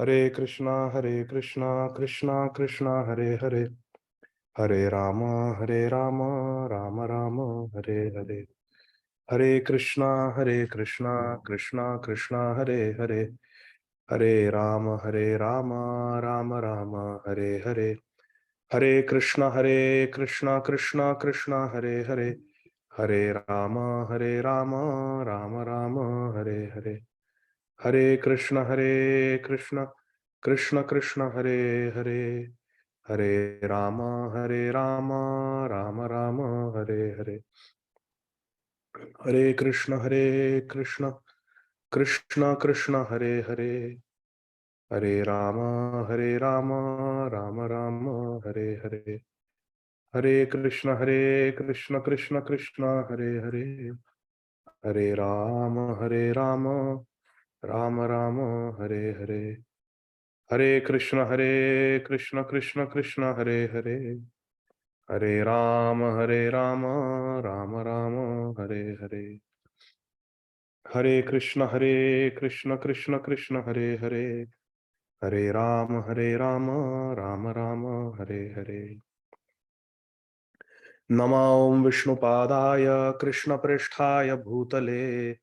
Hare Krishna, Krishna Krishna, Hare Hare, Hare Rama, Rama Rama, Hare Hare. Hare Krishna, Krishna Krishna, Hare Hare, Hare Rama, Rama Rama, Hare Hare. Hare Krishna, Krishna Krishna, Hare Hare, Hare Rama, Rama Rama, Hare Hare. Hare Krishna, Krishna Krishna, Hare Hare, Hare Rama, Rama Rama, Hare Hare. Hare Krishna, Krishna Krishna, Hare Hare, Hare Rama, Rama Rama, Hare Hare. Hare Krishna, Krishna Krishna, Hare Hare, Hare Rama, Rama Rama, Hare Hare. Hare Krishna, Krishna Krishna, Hare Hare, Hare Rama, Rama Rama, Hare Hare. Hare Krishna, Krishna Krishna, Hare Hare, Hare Rama, Rama Rama, Hare Hare. Namo Vishnupadaya Krishnapristhaya Bhutale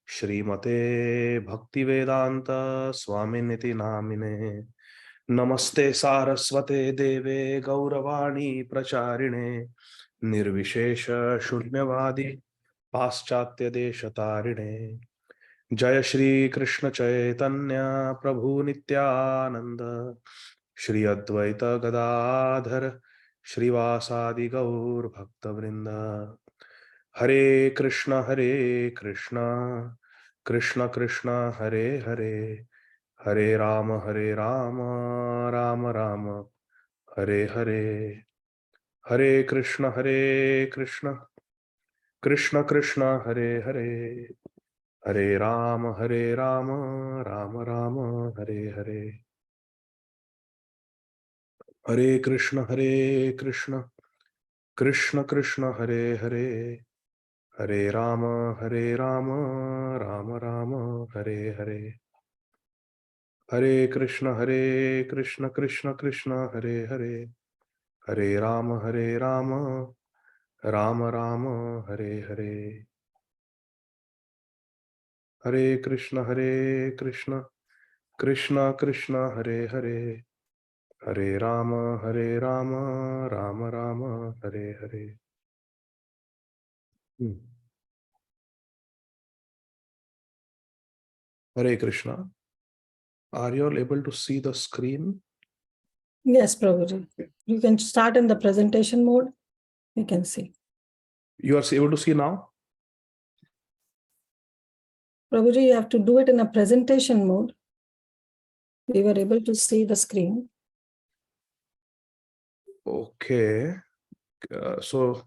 Shrimate Bhaktivedanta Swaminiti Namine. Namaste Saraswate Deve Gauravani Pracharine Nirvishesha Shunyavadi Paschatya Deshatarine. Jaya Shri Krishna Chaitanya Prabhu Nityananda Shri Advaita Gadādhara Shrivasadi Gaur Bhaktavrinda. Hare Krishna, Krishna Krishna, Hare Hare, Hare Rama, Rama Rama, Hare Hare. Hare Krishna, Krishna Krishna, Hare Hare, Hare Rama, Rama Rama, Hare Hare. Hare Krishna, Krishna Krishna, Hare Hare, Hare Rama, Rama Rama, Hare Hare. Hare Krishna, Krishna Krishna, Hare Hare, Hare Rama, Rama Rama, Hare Hare. Hare Krishna, Krishna Krishna, Hare Hare, Hare Rama, Rama Rama, Hare Hare. Hare Krishna. Are you all able to see the screen? Yes, Prabhuji. You can start in the presentation mode. You can see. You are able to see now? Prabhuji, you have to do it in a presentation mode. We were able to see the screen. Okay. So,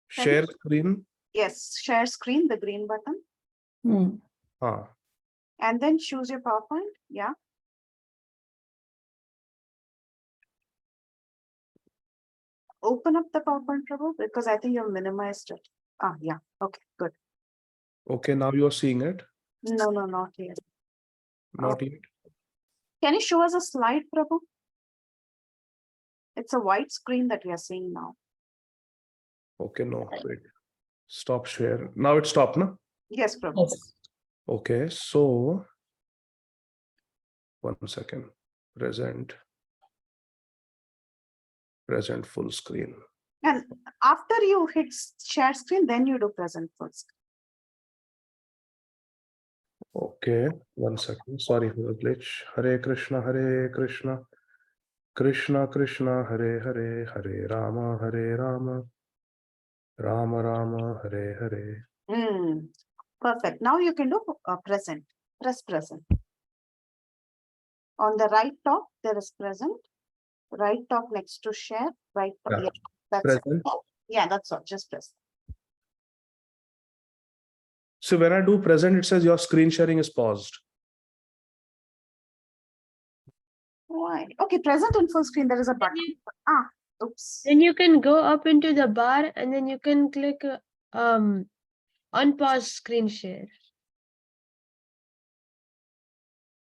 share screen? Yes, share screen, the green button. And then choose your PowerPoint. Yeah. Open up the PowerPoint, Prabhu, because I think you've minimized it. Yeah. Okay, good. Okay, now you're seeing it? No, not yet. Not yet. Can you show us a slide, Prabhu? It's a white screen that we are seeing now. Okay, no, wait. Stop share. Now it stopped, no? Yes, Prabhu. Yes. Okay, so 1 second. Present full screen. And after you hit share screen, then you do present full screen. Okay, 1 second. Sorry for the glitch. Hare Krishna, Krishna Krishna, Hare Hare, Hare Rama, Rama Rama, Hare Hare. Perfect. Now you can do present. Press present. On the right top, there is present. Right top next to share. Right top. Yeah. Yeah, that's Present. all. Yeah, that's all. Just press. So when I do present, it says your screen sharing is paused. Why? Okay, present in full screen. There is a button. Oops. Then you can go up into the bar and then you can click unpause screen share.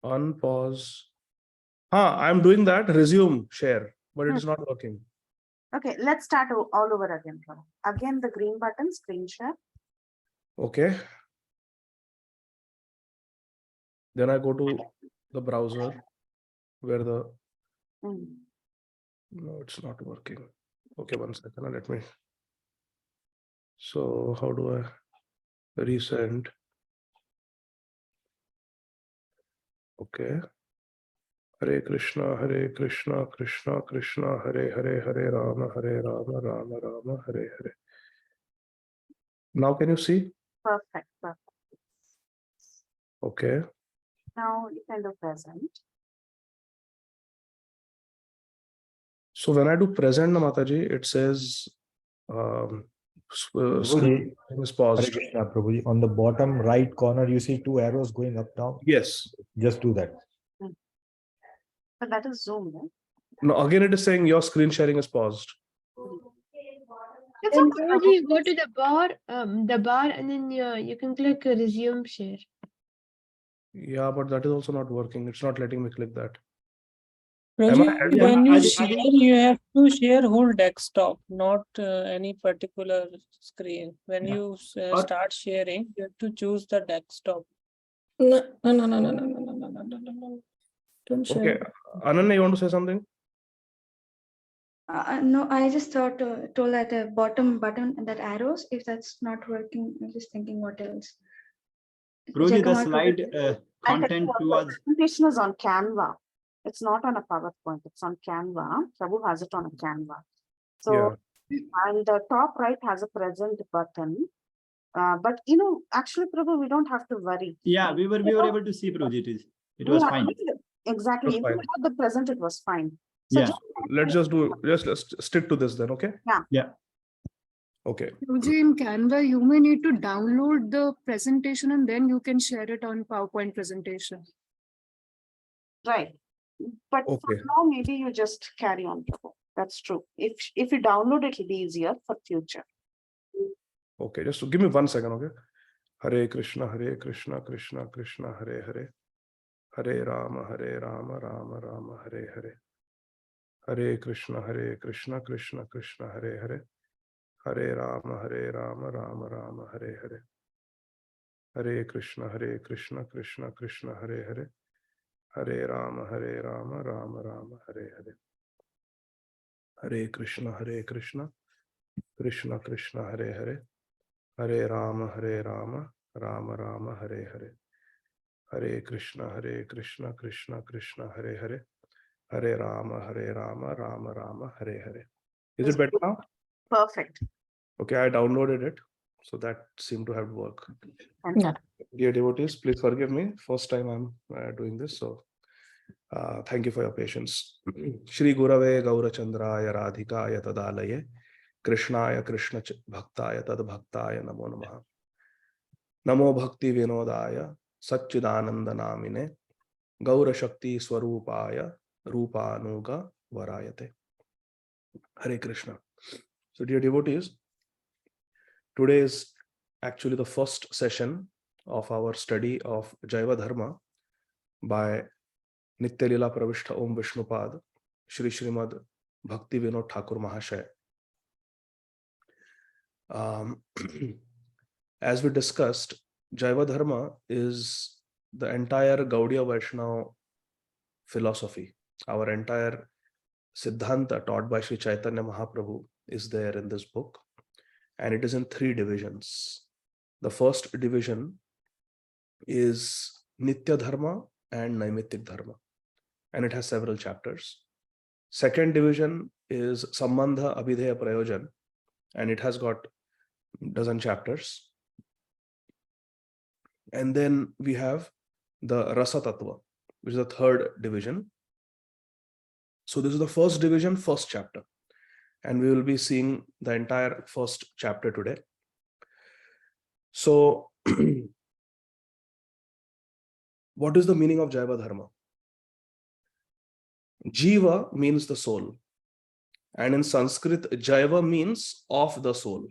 Unpause I'm doing that. Resume share, but it is not working. Okay, let's start all over again. Prabhu. Again, the green button, screen share. Okay. Then I go to the browser where the, no, it's not working. Okay, 1 second. Let me. So how do I resend? Okay. Hare Krishna, Krishna Krishna, Hare Hare, Hare Rama, Rama Rama, Hare Hare. Now can you see? Perfect, perfect. Okay. Now you can do present. So when I do present, Mataji, it says screen is paused. Hare Krishna, Prabhuji. On the bottom right corner, you see 2 arrows going up down. Yes. Just do that. But that is Zoom, right? No, again it is saying your screen sharing is paused. It's Then okay. Prabhuji, you go to the bar, and then you can click resume share. Yeah, but that is also not working. It's not letting me click that. Prabhuji, when you share, you have to share whole desktop, not any particular screen. When you start sharing, you have to choose the desktop. No. Don't share. Okay. Ananya, you want to say something? No, I just told that the bottom button and that arrows, if that's not working, I'm just thinking what else. Prabhuji, the Jacqueline, slide content was. Presentation is on Canva. It's not on a PowerPoint. It's on Canva. Prabhu has it on a Canva. So, and the top right has a present button. But actually, Prabhu, we don't have to worry. Yeah, we were able to see, Prabhuji. It was fine. Exactly. Even fine. without the present, it was fine. So Yeah. Let's stick to this then, okay? Yeah. Okay. Prabhuji, in Canva, you may need to download the presentation and then you can share it on PowerPoint presentation. right. But for Okay. now, maybe you just carry on. Prabhu. That's true. If you download it, it'll be easier for future. Okay, just give me 1 second, okay? Hare Krishna, Krishna Krishna, Hare Hare. Hare Rama, Rama Rama, Hare Hare. Hare Krishna, Krishna Krishna, Hare Hare. Hare Rama, Rama Rama, Hare Hare. Hare Krishna, Krishna Krishna, Hare Hare. Hare Rama, Rama Rama, Hare Hare. Hare Krishna, Krishna Krishna, Hare Hare. Hare Rama, Rama Rama, Hare Hare. Hare Krishna, Krishna Krishna, Hare Hare. Hare Rama, Rama Rama, Hare Hare. Is it better now? Perfect. Okay, I downloaded it, so that seemed to have worked. Yeah. Dear devotees, please forgive me. First time I'm doing this, so thank you for your patience. Shri Gurave Gaurachandraya Radhikaya Tadalaye Krishnaya Krishna Bhaktaya Tad Bhaktaya Namo Namaha. Namo Bhakti Vinodaya Satchidananda Namine Gaura Shakti Swarupaya Rupanuga Varayate. Hare Krishna. So dear devotees, today is actually the first session of our study of Jaiva Dharma by Nitya Lila Pravishta Om Vishnupad Shri Srimad Bhakti Vinod Thakur Mahashay. As we discussed, Jaiva Dharma is the entire Gaudiya Vaishnava philosophy. Our entire Siddhanta taught by Sri Chaitanya Mahaprabhu is there in this book, and it is in 3 divisions. The first division is Nitya Dharma and Naimittik Dharma, and it has several chapters. Second division is Sambandha Abhideya Prayojan, and it has got dozen chapters. And then we have the Rasa Tattva, which is the third division. So this is the first division, first chapter, and we will be seeing the entire first chapter today. So what is the meaning of Jaiva Dharma? Jiva means the soul, and in Sanskrit, Jaiva means of the soul.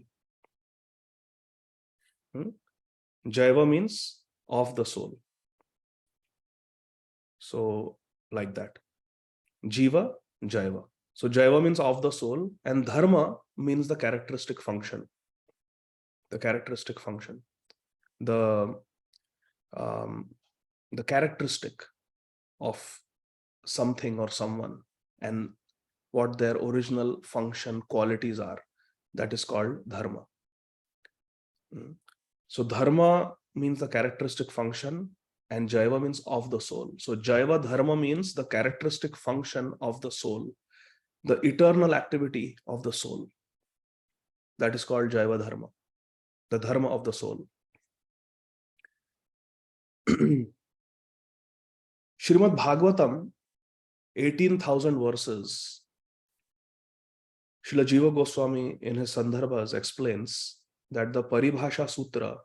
Jaiva means of the soul. So like that. Jiva, Jaiva. So Jaiva means of the soul, and Dharma means the characteristic function. The characteristic function. The characteristic of something or someone and what their original function qualities are. That is called Dharma. So Dharma means the characteristic function, and Jaiva means of the soul. So Jaiva Dharma means the characteristic function of the soul, the eternal activity of the soul. That is called Jaiva Dharma, the Dharma of the soul. Srimad Bhagavatam, 18,000 verses. Srila Jiva Goswami in his Sandarbhas explains that the Paribhasha Sutra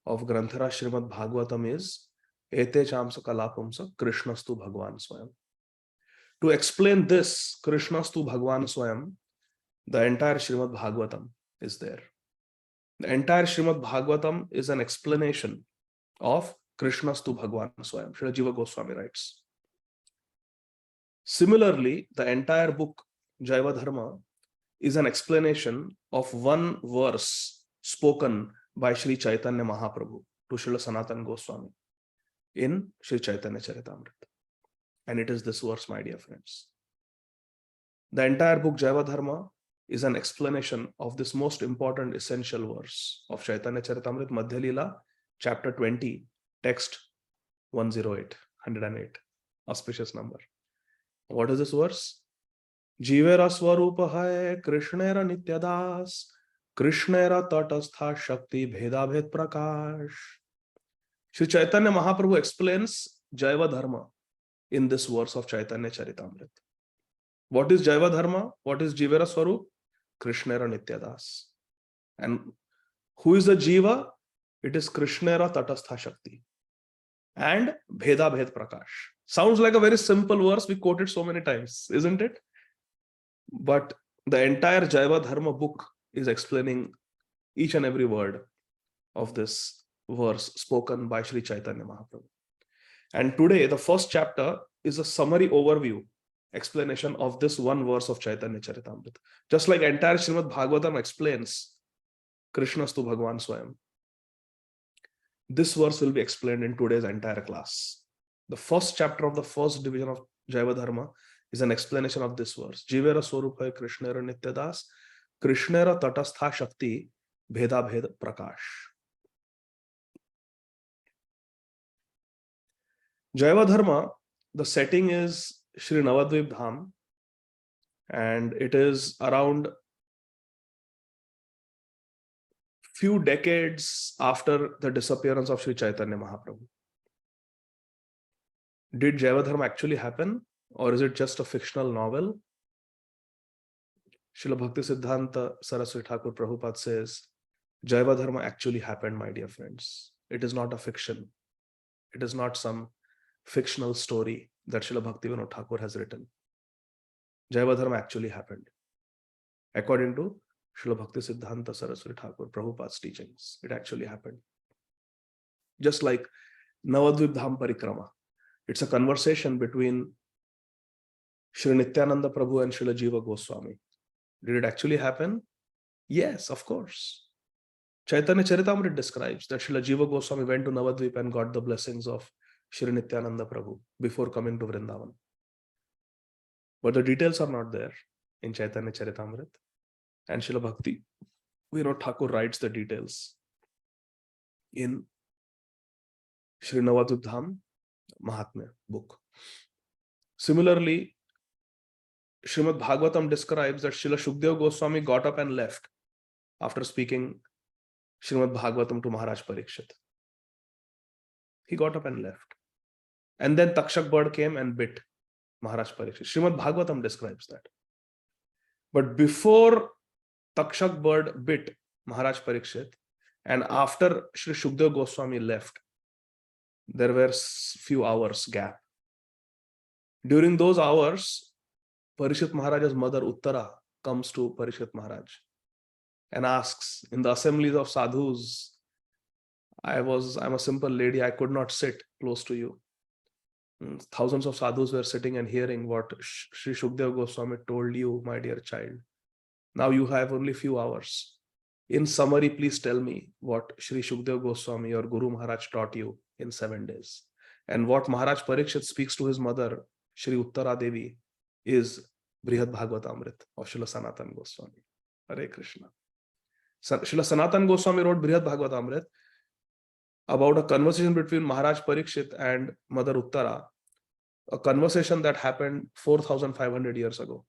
of Granthara Srimad Bhagavatam is Ete Chamsa Kalapamsa Krishnastu Bhagwan Swayam. To explain this Krishnastu Bhagwan Swayam, the entire Srimad Bhagavatam is there. The entire Srimad Bhagavatam is an explanation of Krishnastu Bhagwan Swayam. Srila Jiva Goswami writes. Similarly, the entire book Jaiva Dharma is an explanation of one verse spoken by Sri Chaitanya Mahaprabhu to Srila Sanatana Goswami in Sri Chaitanya Charitamrita. And it is this verse, my dear friends. The entire book Jaiva Dharma is an explanation of this most important essential verse of Chaitanya Charitamrita, Madhya Leela, chapter 20, text 108, auspicious number. What is this verse? Jivera swarupa hai Krishnera nityadas, Krishnera tatastha shakti bhedabhed prakash. Sri Chaitanya Mahaprabhu explains Jaiva Dharma in this verse of Chaitanya Charitamrita. What is Jaiva Dharma? What is Jivera Swarup? Krishnera nityadas. And who is the Jiva? It is Krishnera tatastha shakti and bhedabhed prakash. Sounds like a very simple verse. We quote it so many times, isn't it? But the entire Jaiva Dharma book is explaining each and every word of this verse spoken by Sri Chaitanya Mahaprabhu. And today, the first chapter is a summary overview, explanation of this one verse of Chaitanya Charitamrita. Just like entire Srimad Bhagavatam explains Krishnastu Bhagwan Swayam, this verse will be explained in today's entire class. The first chapter of the first division of Jaiva Dharma is an explanation of this verse. Jivera Swarupa Krishnera Nityadas, Krishnera Tatastha Shakti Bhedabhed Prakash. Jaiva Dharma, the setting is Sri Navadvip Dham, and it is around few decades after the disappearance of Sri Chaitanya Mahaprabhu. Did Jaiva Dharma actually happen, or is it just a fictional novel? Srila Bhakti Siddhanta Saraswati Thakur Prabhupada says, Jaiva Dharma actually happened, my dear friends. It is not a fiction. It is not some fictional story that Srila Bhaktivinoda Thakur has written. Jaiva Dharma actually happened. According to Srila Bhakti Siddhanta Saraswati Thakur Prabhupada's teachings, it actually happened. Just like Navadvip Dham Parikrama. It's a conversation between Sri Nityananda Prabhu and Srila Jiva Goswami. Did it actually happen? Yes, of course. Chaitanya Charitamrita describes that Srila Jiva Goswami went to Navadvip and got the blessings of Sri Nityananda Prabhu before coming to Vrindavan. But the details are not there in Chaitanya Charitamrita. And Srila Bhakti Vinod Thakur writes the details in Sri Navadvip Dham Mahatmya book. Similarly, Srimad Bhagavatam describes that Srila Shukdev Goswami got up and left after speaking Srimad Bhagavatam to Maharaj Parikshit. He got up and left. And then Takshak bird came and bit Maharaj Parikshit. Srimad Bhagavatam describes that. But before Takshak bird bit Maharaj Parikshit and after Sri Shukdev Goswami left, there were few hours gap. During those hours, Parikshit Maharaj's mother Uttara comes to Parikshit Maharaj and asks, in the assemblies of sadhus, I'm a simple lady, I could not sit close to you. Thousands of sadhus were sitting and hearing what Sri Shukdev Goswami told you, my dear child. Now you have only few hours. In summary, please tell me what Sri Shukdev Goswami, your Guru Maharaj, taught you in 7 days. And what Maharaj Parikshit speaks to his mother, Sri Uttara Devi, is Brihad Bhagavatamrit of Srila Sanatan Goswami. Hare Krishna. Srila Sanatan Goswami wrote Brihad Bhagavatamrit about a conversation between Maharaj Parikshit and Mother Uttara, a conversation that happened 4,500 years ago.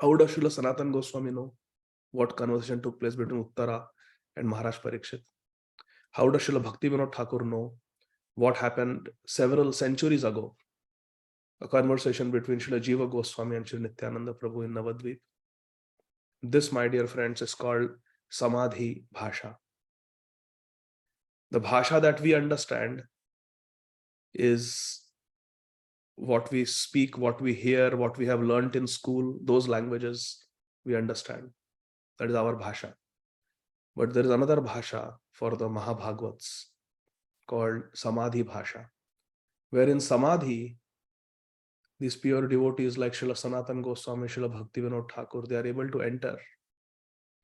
How does Srila Sanatan Goswami know what conversation took place between Uttara and Maharaj Parikshit? How does Srila Bhakti Vinod Thakur know what happened several centuries ago? A conversation between Srila Jiva Goswami and Sri Nityananda Prabhu in Navadvip. This, my dear friends, is called Samadhi Bhasha. The Bhasha that we understand is what we speak, what we hear, what we have learnt in school, those languages we understand. That is our Bhasha. But there is another Bhasha for the Mahabhagavats called Samadhi Bhasha, wherein Samadhi, these pure devotees like Srila Sanatan Goswami, Srila Bhakti Vinod Thakur, they are able to enter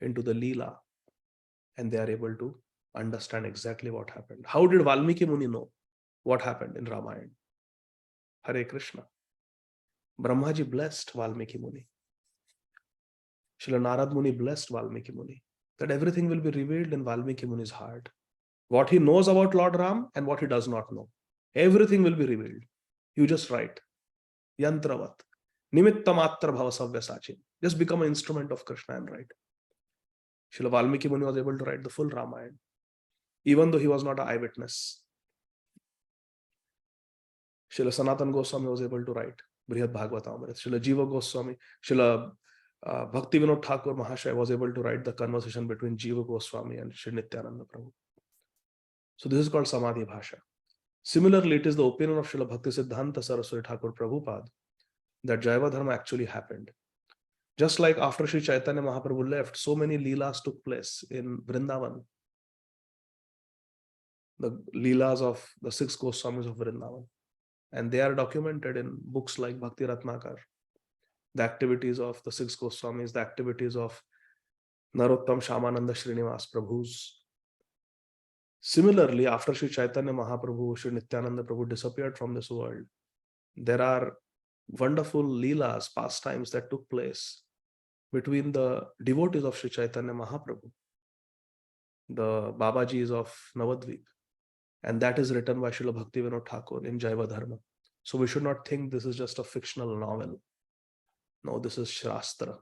into the Leela and they are able to understand exactly what happened. How did Valmiki Muni know what happened in Ramayana? Hare Krishna. Brahmaji blessed Valmiki Muni. Srila Narad Muni blessed Valmiki Muni. That everything will be revealed in Valmiki Muni's heart. What he knows about Lord Ram and what he does not know. Everything will be revealed. You just write. Yantravat. Nimitta matra bhava savya sachin. Just become an instrument of Krishna and write. Srila Valmiki Muni was able to write the full Ramayana, even though he was not an eyewitness. Srila Sanatan Goswami was able to write Brihad Bhagavatamrit. Srila Jiva Goswami, Srila Bhakti Vinod Thakur Mahashaya was able to write the conversation between Jiva Goswami and Sri Nityananda Prabhu. So this is called Samadhi Bhasha. Similarly, it is the opinion of Srila Bhakti Siddhanta Saraswati Thakur Prabhupada that Jaiva Dharma actually happened. Just like after Sri Chaitanya Mahaprabhu left, so many Leelas took place in Vrindavan. The Leelas of the 6 Goswamis of Vrindavan. And they are documented in books like Bhakti Ratnakar. The activities of the 6 Goswamis, the activities of Narottam Shamananda Srinivas Prabhus. Similarly, after Sri Chaitanya Mahaprabhu, Sri Nityananda Prabhu disappeared from this world, there are wonderful Leelas, pastimes that took place between the devotees of Sri Chaitanya Mahaprabhu, the Babajis of Navadvip. And that is written by Srila Bhakti Vinod Thakur in Jaiva Dharma. So we should not think this is just a fictional novel. No, this is Shastra.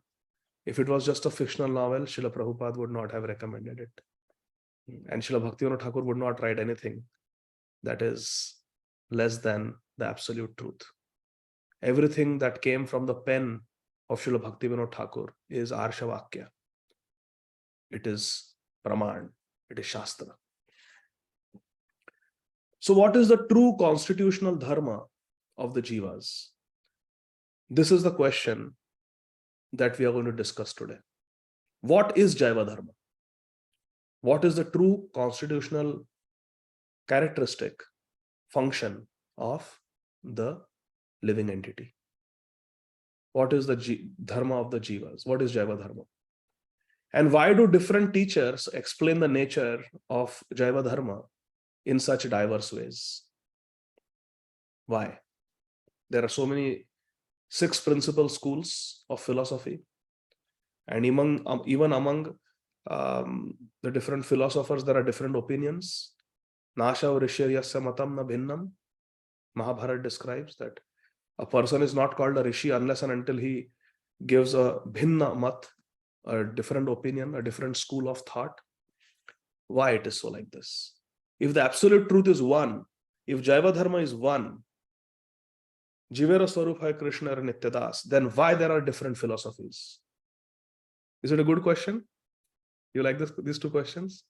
If it was just a fictional novel, Srila Prabhupada would not have recommended it. And Srila Bhakti Vinod Thakur would not write anything that is less than the absolute truth. Everything that came from the pen of Srila Bhakti Vinod Thakur is Arshavakya. It is Praman. It is Shastra. So what is the true constitutional dharma of the Jivas? This is the question that we are going to discuss today. What is Jaiva Dharma? What is the true constitutional characteristic, function of the living entity? What is the dharma of the Jivas? What is Jaiva Dharma? And why do different teachers explain the nature of Jaiva Dharma in such diverse ways? Why? There are so many 6 principal schools of philosophy, and even among the different philosophers, there are different opinions. Nasha rishiryasya matam na bhinnam. Mahabharata describes that a person is not called a rishi unless and until he gives a bhinna mat, a different opinion, a different school of thought. Why it is so like this? If the absolute truth is one, if Jaiva Dharma is one, Jivera swarupa Krishna Nityadas, then why there are different philosophies? Is it a good question? You like these 2 questions?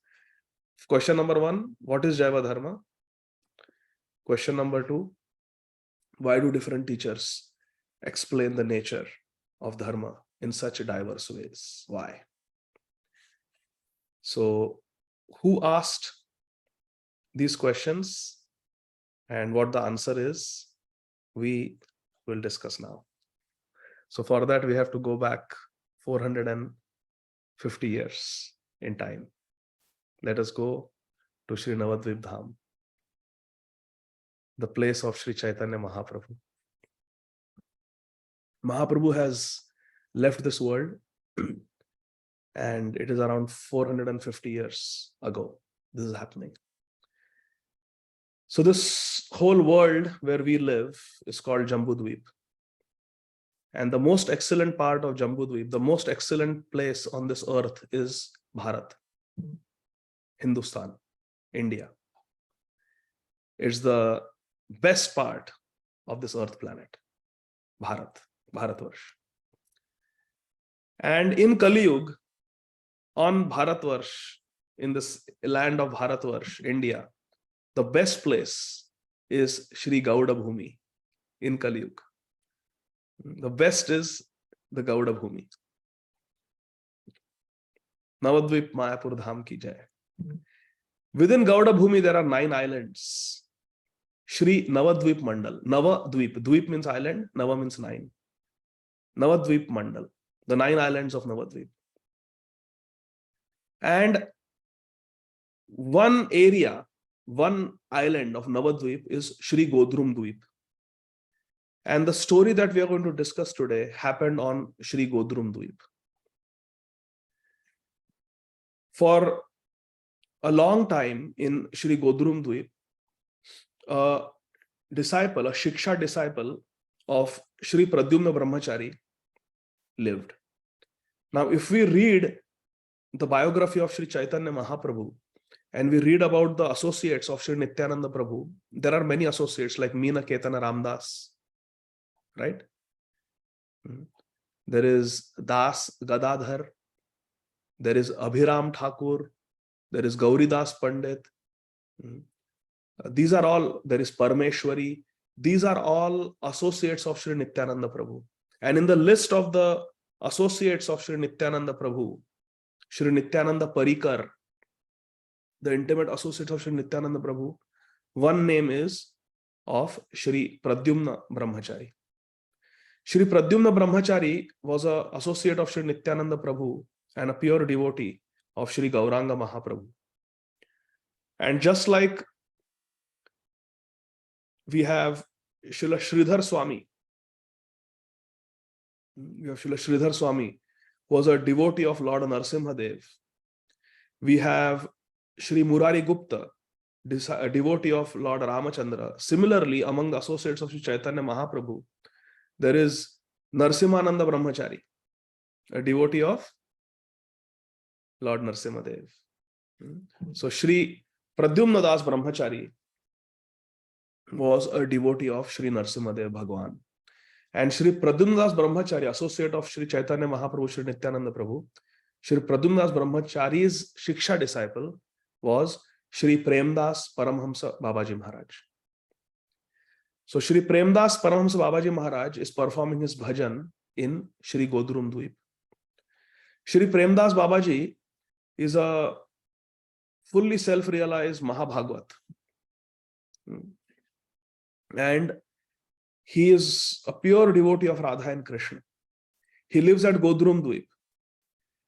Question number 1, what is Jaiva Dharma? Question number 2, why do different teachers explain the nature of Dharma in such diverse ways? Why? So, who asked these questions? And what the answer is, we will discuss now. So for that, we have to go back 450 years in time. Let us go to Sri Navadvip Dham, the place of Sri Chaitanya Mahaprabhu. Mahaprabhu has left this world, and it is around 450 years ago this is happening. So this whole world where we live is called Jambudvip. And the most excellent part of Jambudvip, the most excellent place on this earth is Bharat, Hindustan, India. It's the best part of this earth planet, Bharatvarsh. And in Kali Yuga, on Bharatvarsh, in this land of Bharatvarsh, India, the best place is Shri Gauda Bhumi in Kali Yuga. The best is the Gauda Bhumi. Navadvip Mayapur Dham ki jai. Within Gauda Bhumi, there are 9 islands. Shri Navadvip Mandal. Navadvip. Dvip means island. Nava means 9. Navadvip Mandal. The 9 islands of Navadvip. And one area, one island of Navadvip is Shri Godrum Dvip. And the story that we are going to discuss today happened on Shri Godrum Dvip. For a long time in Shri Godrum Dvip, a disciple, a Shiksha disciple of Shri Pradyumna Brahmachari lived. Now, if we read the biography of Shri Chaitanya Mahaprabhu and we read about the associates of Shri Nityananda Prabhu, there are many associates like Meena Ketana Ramdas, right? There is Das Gadadhar, there is Abhiram Thakur, there is Gauridas Pandit. These are all, there is Parmeshwari. These are all associates of Shri Nityananda Prabhu. And in the list of the associates of Shri Nityananda Prabhu, Shri Nityananda Parikar, the intimate associates of Shri Nityananda Prabhu, one name is of Shri Pradyumna Brahmachari. Shri Pradyumna Brahmachari was an associate of Shri Nityananda Prabhu and a pure devotee of Shri Gauranga Mahaprabhu. And just like we have Srila Sridhar Swami, we have Srila Sridhar Swami, who was a devotee of Lord Narasimhadev. We have Shri Murari Gupta, a devotee of Lord Ramachandra. Similarly, among the associates of Shri Chaitanya Mahaprabhu, there is Narasimhananda Brahmachari, a devotee of Lord Narasimhadev. So Shri Pradyumna Das Brahmachari was a devotee of Shri Narasimhadev Bhagwan. And Shri Pradyumna Das Brahmachari, associate of Shri Chaitanya Mahaprabhu, Shri Nityananda Prabhu, Shri Pradyumna Das Brahmachari's Shiksha disciple was Shri Prem Das Paramhamsa Babaji Maharaj. So Shri Prem Das Paramhamsa Babaji Maharaj is performing his bhajan in Shri Godrum Dvip. Shri Prem Das Babaji is a fully self-realized Mahabhagwat. And he is a pure devotee of Radha and Krishna. He lives at Godrum Dvip.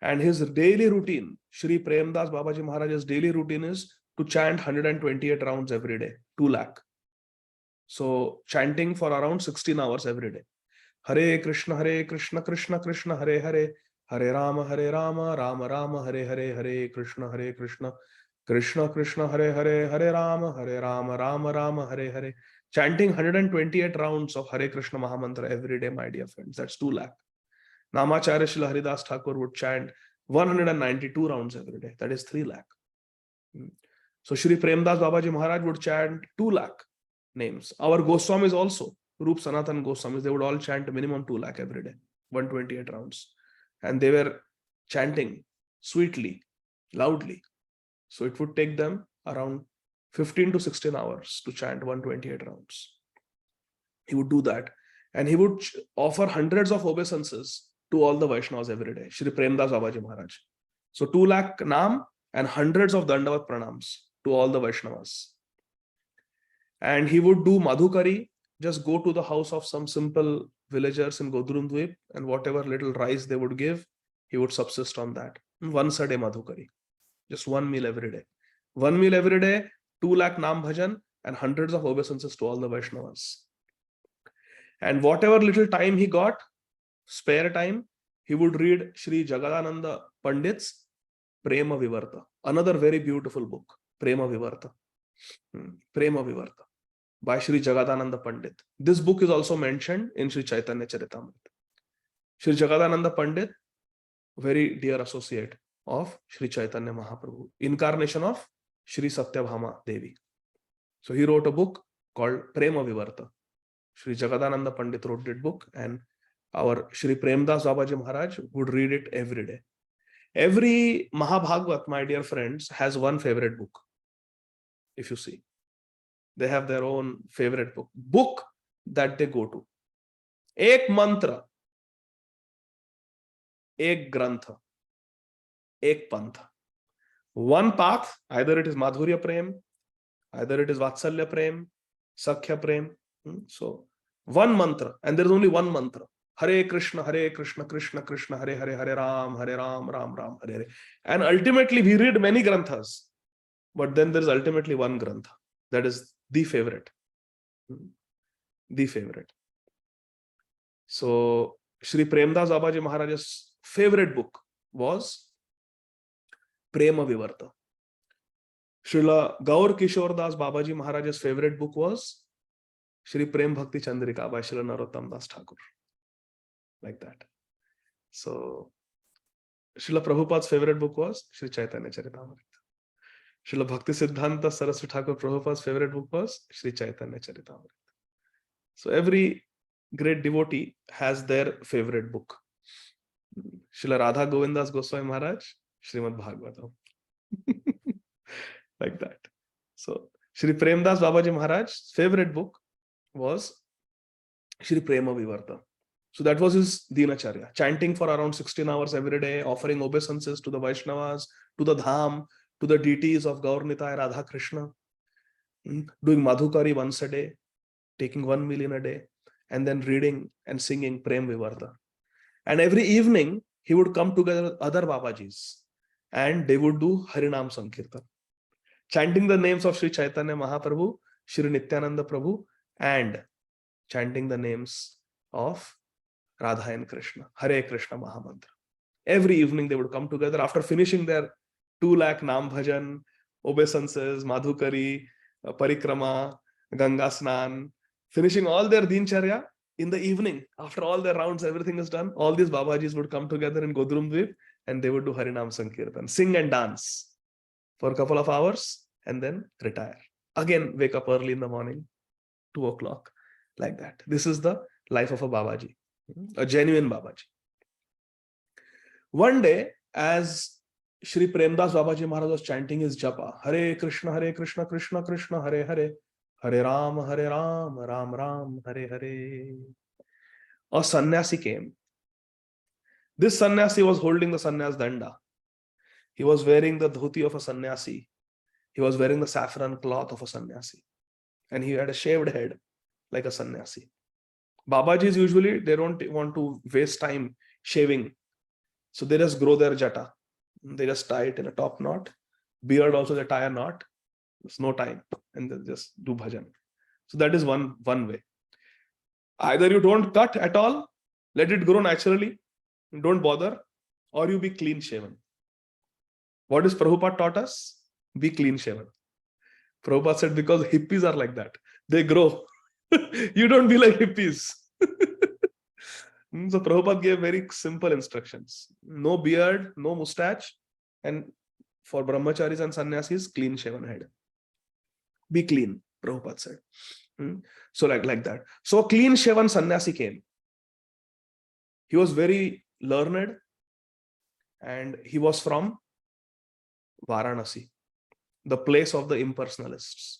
And his daily routine, Shri Prem Das Babaji Maharaj's daily routine is to chant 128 rounds every day, 2 lakh. So chanting for around 16 hours every day. Hare Krishna, Krishna Krishna, Hare Hare, Hare Rama, Rama Rama, Hare Hare, Hare Krishna, Krishna Krishna, Hare Hare, Hare Rama, Rama Rama, Hare Hare. Chanting 128 rounds of Hare Krishna Mahamantra every day, my dear friends. That's 2 lakh. Namacharya Srila Haridas Thakur would chant 192 rounds every day. That is 3 lakh. So Shri Premdas Babaji Maharaj would chant 2 lakh names. Our Goswamis also, Rup Sanatan Goswamis, they would all chant minimum 2 lakh every day, 128 rounds. And they were chanting sweetly, loudly. So it would take them around 15 to 16 hours to chant 128 rounds. He would do that. And he would offer hundreds of obeisances to all the Vaishnavas every day. Shri Premdas Babaji Maharaj. So 2 lakh Naam and hundreds of Dandavat Pranams to all the Vaishnavas. And he would do madhukari, just go to the house of some simple villagers in Godrumdvip, and whatever little rice they would give, he would subsist on that. Once a day madhukari, just one meal every day. 1 meal every day, 2 lakh Nam Bhajan, and hundreds of obeisances to all the Vaishnavas. And whatever little time he got, spare time, he would read Sri Jagadananda Pandit's Prema Vivarta, another very beautiful book, Prema Vivarta. Prema Vivarta by Sri Jagadananda Pandit. This book is also mentioned in Sri Chaitanya Charitamrita. Sri Jagadananda Pandit, very dear associate of Sri Chaitanya Mahaprabhu, incarnation of Sri Satyabhama Devi. So he wrote a book called Prema Vivarta. Sri Jagadananda Pandit wrote that book, and our Sri Premdas Babaji Maharaj would read it every day. Every Mahabhagavat, my dear friends, has one favorite book. If you see, they have their own favorite book that they go to. Ek mantra, ek grantha, ek pantha. One path, either it is Madhurya Prem, either it is Vatsalya Prem, Sakhya Prem. So one mantra, and there is only one mantra. Hare Krishna, Krishna Krishna, Hare Hare, Hare Ram, Ram Ram, Hare Hare. And ultimately we read many granthas, but then there is ultimately one grantha. That is the favorite. The favorite. So Sri Premdas Babaji Maharaj's favorite book was Prema Vivarta. Srila Gaur Kishore Das Babaji Maharaj's favorite book was Sri Prem Bhakti Chandrika by Srila Narottam Das Thakur. Like that. So Srila Prabhupada's favorite book was Sri Chaitanya Charitamrita. Srila Bhakti Siddhanta Saraswati Thakur Prabhupada's favorite book was Sri Chaitanya Charitamrita. So every great devotee has their favorite book. Srila Radha Govindas Goswami Maharaj, Srimad Bhagavatam. Like that. So Sri Premdas Babaji Maharaj's favorite book was Sri Prema Vivarta. So that was his Dinacharya, chanting for around 16 hours every day, offering obeisances to the Vaishnavas, to the Dham, to the deities of Gaur Nitai, Radha Krishna, doing Madhukari once a day, taking 1 meal in a day, and then reading and singing Prem Vivarta. And every evening, he would come together with other Babajis, and they would do Harinam Sankirtan, chanting the names of Sri Chaitanya Mahaprabhu, Sri Nityananda Prabhu, and chanting the names of Radha and Krishna, Hare Krishna Mahamantra. Every evening they would come together after finishing their 2 lakh Nam Bhajan, obeisances, Madhukari, Parikrama, Ganga Snan, finishing all their Dincharya. In the evening, after all their rounds, everything is done, all these Babajis would come together in Godrumdvip and they would do Harinam Sankirtan, sing and dance for a couple of hours and then retire. Again, wake up early in the morning, 2 o'clock, like that. This is the life of a Babaji, a genuine Babaji. One day, as Sri Premdas Babaji Maharaj was chanting his japa, Hare Krishna, Krishna Krishna, Hare Hare, Hare Ram, Ram Ram, Hare Hare, a sannyasi came. This sannyasi was holding the sannyas danda. He was wearing the dhoti of a sannyasi. He was wearing the saffron cloth of a sannyasi. And he had a shaved head like a sannyasi. Babajis usually, they don't want to waste time shaving. So they just grow their jata. They just tie it in a top knot. Beard also they tie a knot. There's no time. And they just do bhajan. So that is one way. Either you don't cut at all, let it grow naturally, don't bother, or you be clean shaven. What is Prabhupada taught us? Be clean shaven. Prabhupada said because hippies are like that. They grow. You don't be like hippies. So Prabhupada gave very simple instructions. No beard, no mustache, and for brahmacharis and sannyasis, clean shaven head. Be clean, Prabhupada said. So like that. So a clean shaven sannyasi came. He was very learned and he was from Varanasi, the place of the impersonalists.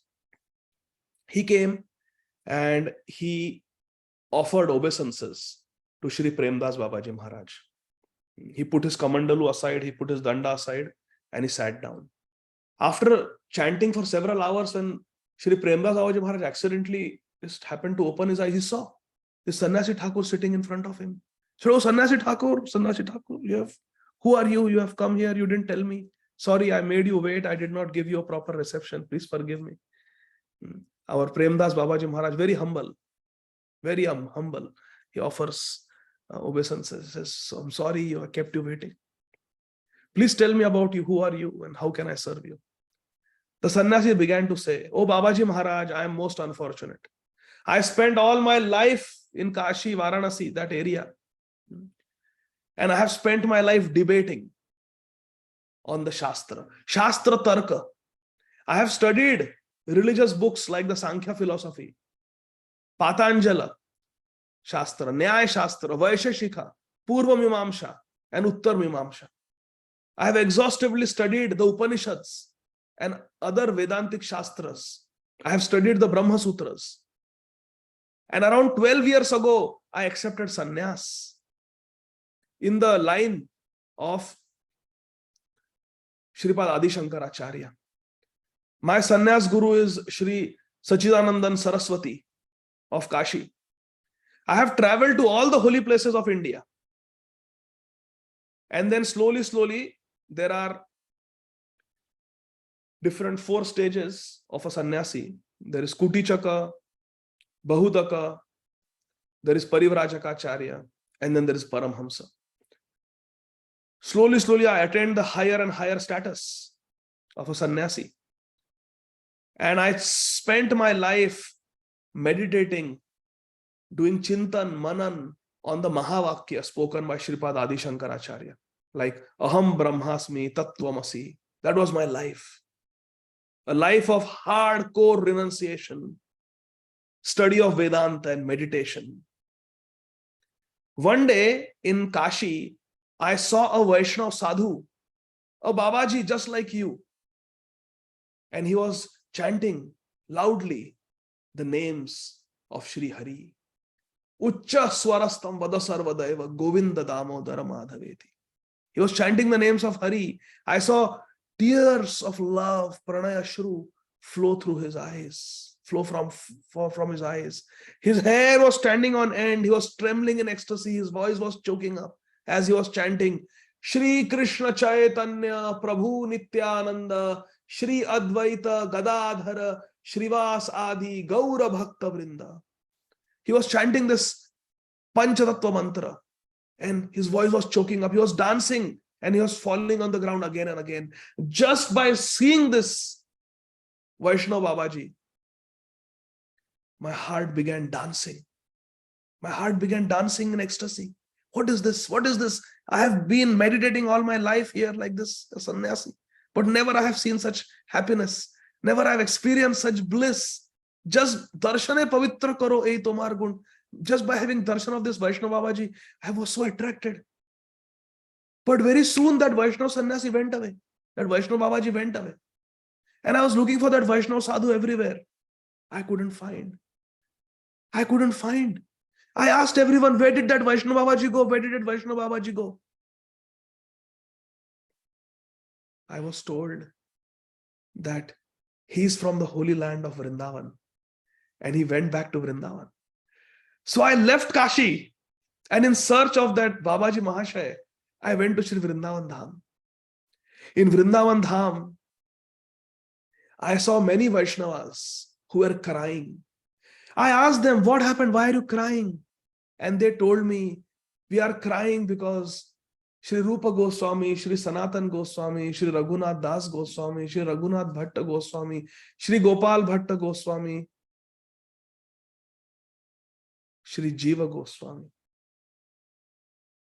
He came and he offered obeisances to Sri Premdas Babaji Maharaj. He put his kamandalu aside, he put his danda aside, and he sat down. After chanting for several hours, when Shri Premdas Babaji Maharaj accidentally just happened to open his eyes. He saw the Sannyasi Thakur sitting in front of him. So, Sannyasi Thakur, who are you? You have come here, you didn't tell me. Sorry, I made you wait. I did not give you a proper reception. Please forgive me. Our Premdas Babaji Maharaj, very humble, very humble. He offers obeisances. Says, so I'm sorry, I kept you waiting. Please tell me about you. Who are you and how can I serve you? The sannyasi began to say, oh Babaji Maharaj, I am most unfortunate. I spent all my life in Kashi, Varanasi, that area. And I have spent my life debating on the Shastra Tarka. I have studied religious books like the Sankhya philosophy, Patanjala Shastra, Nyaya Shastra, Vaisheshika, Purva Mimamsha, and Uttar Mimamsha. I have exhaustively studied the Upanishads and other Vedantic Shastras. I have studied the Brahma Sutras. And around 12 years ago, I accepted sannyas in the line of Shripad Adi Shankaracharya. My sannyas guru is Shri Sachidanandan Saraswati of Kashi. I have traveled to all the holy places of India. And then slowly, there are different 4 stages of a sannyasi. There is Kutichaka, Bahudaka, there is Parivrajaka, and then there is Paramhamsa. Slowly, I attained the higher and higher status of a sannyasi. And I spent my life meditating, doing Chintan, Manan on the Mahavakya spoken by Shripad Adi Shankaracharya. Like Aham Brahmasmi Tattvamasi. That was my life. A life of hardcore renunciation, study of Vedanta and meditation. One day in Kashi, I saw a Vaishnava sadhu, a Babaji just like you. And he was chanting loudly the names of Shri Hari. Uchcha Swarastam Vada Sarvadaiva Govinda Damodara Madhaveti. He was chanting the names of Hari. I saw tears of love, Pranaya Shru, flow through his eyes, flow from his eyes. His hair was standing on end. He was trembling in ecstasy. His voice was choking up as he was chanting, Shri Krishna Chaitanya Prabhu Nityananda Shri Advaita Gadādhara Shrivas Ādi Gaura Bhakta Vrinda. He was chanting this Panchatattva mantra and his voice was choking up. He was dancing and he was falling on the ground again and again. Just by seeing this Vaishnava Babaji, my heart began dancing. My heart began dancing in ecstasy. What is this? What is this? I have been meditating all my life here like this, a sannyasi, but never I have seen such happiness. Never I have experienced such bliss. Just darshane pavitra karo ei tomar gun. Just by having darshan of this Vaishnava Babaji, I was so attracted. But very soon that Vaishnava sannyasi went away. That Vaishnava Babaji went away. And I was looking for that Vaishnava sadhu everywhere. I couldn't find. I asked everyone, where did that Vaishnava Babaji go? Where did that Vaishnava Babaji go? I was told that he's from the holy land of Vrindavan. And he went back to Vrindavan. So I left Kashi and in search of that Babaji Mahashaya, I went to Shri Vrindavan Dham. In Vrindavan Dham, I saw many Vaishnavas who were crying. I asked them, what happened? Why are you crying? And they told me, we are crying because Shri Rupa Goswami, Shri Sanatan Goswami, Shri Raghunath Das Goswami, Shri Raghunath Bhatta Goswami, Shri Gopal Bhatta Goswami, Shri Jiva Goswami,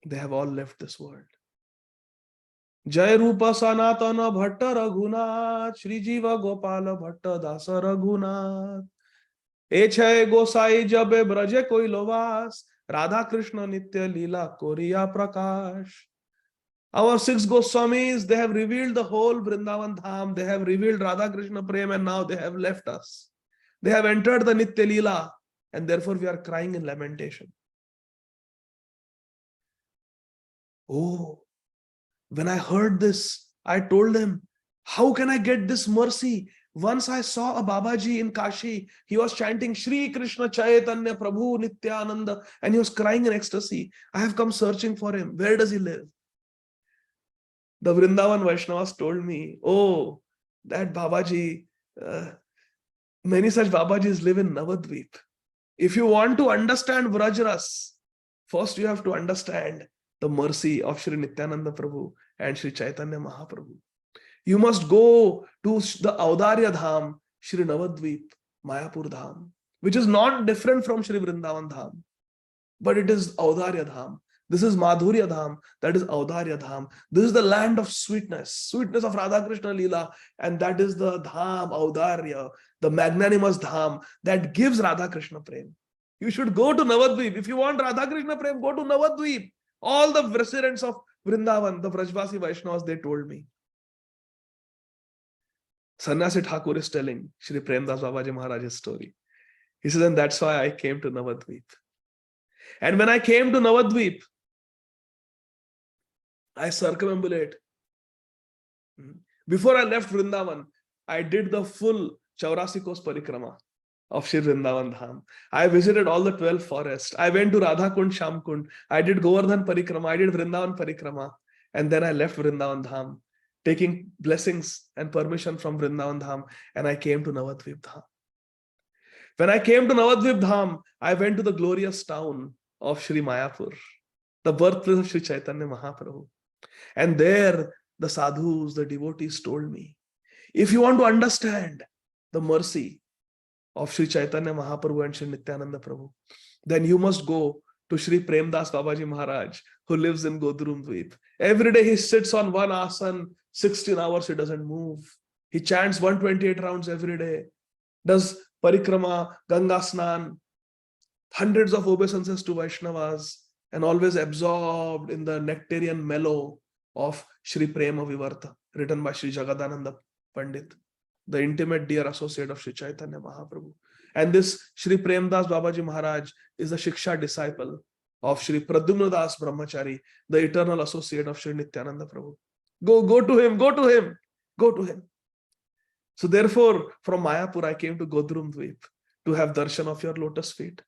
they have all left this world. Jai Rupa Sanatana Bhatta Raghunath, Shri Jiva Gopala Bhatta Dasa Raghunath, Echai Gosai Jabe Braje Koi Lovas, Radha Krishna Nitya Leela Koriya Prakash. Our 6 Goswamis, they have revealed the whole Vrindavan Dham, they have revealed Radha Krishna Prem, and now they have left us. They have entered the Nitya Leela, and therefore we are crying in lamentation. Oh, when I heard this, I told them, how can I get this mercy? Once I saw a Babaji in Kashi. He was chanting Shri Krishna Chaitanya Prabhu Nityananda, and he was crying in ecstasy. I have come searching for him. Where does he live? The Vrindavan Vaishnavas told me, oh, that Babaji, many such Babajis live in Navadvip. If you want to understand Vrajras, first you have to understand the mercy of Shri Nityananda Prabhu and Shri Chaitanya Mahaprabhu. You must go to the Audarya Dham, Shri Navadvip, Mayapur Dham, which is not different from Shri Vrindavan Dham, but it is Audarya Dham. This is Madhurya Dham, that is Audarya Dham. This is the land of sweetness of Radha Krishna Leela, and that is the Dham, Audarya, the magnanimous Dham that gives Radha Krishna Prem. You should go to Navadvip. If you want Radha Krishna Prem, go to Navadvip. All the residents of Vrindavan, the Vrajvasi Vaishnavas, they told me. Sannyasi Thakur is telling Shri Premdas Babaji Maharaj's story. He says, and that's why I came to Navadvip. And when I came to Navadvip, I circumambulate. Before I left Vrindavan, I did the full 84 Kos Parikrama of Shri Vrindavan Dham. I visited all the 12 forests. I went to Radha Kund, Sham Kund. I did Govardhan Parikrama. I did Vrindavan Parikrama. And then I left Vrindavan Dham, taking blessings and permission from Vrindavan Dham, and I came to Navadvip Dham. When I came to Navadvip Dham, I went to the glorious town of Shri Mayapur, the birthplace of Shri Chaitanya Mahaprabhu. And there, the sadhus, the devotees told me, if you want to understand the mercy of Shri Chaitanya Mahaprabhu and Shri Nityananda Prabhu, then you must go to Shri Premdas Babaji Maharaj, who lives in Godrumdvip. Every day he sits on one asan, 16 hours he doesn't move. He chants 128 rounds every day, does parikrama, Ganga Snan, hundreds of obeisances to Vaishnavas, and always absorbed in the nectarian mellow of Shri Prema Vivarta, written by Shri Jagadananda Pandit, the intimate dear associate of Shri Chaitanya Mahaprabhu. And this Shri Premdas Babaji Maharaj is the Shiksha disciple of Shri Pradyumna Das Brahmachari, the eternal associate of Shri Nityananda Prabhu. Go to him, go to him, go to him. So therefore, from Mayapur, I came to Godrumdvip to have darshan of your lotus feet.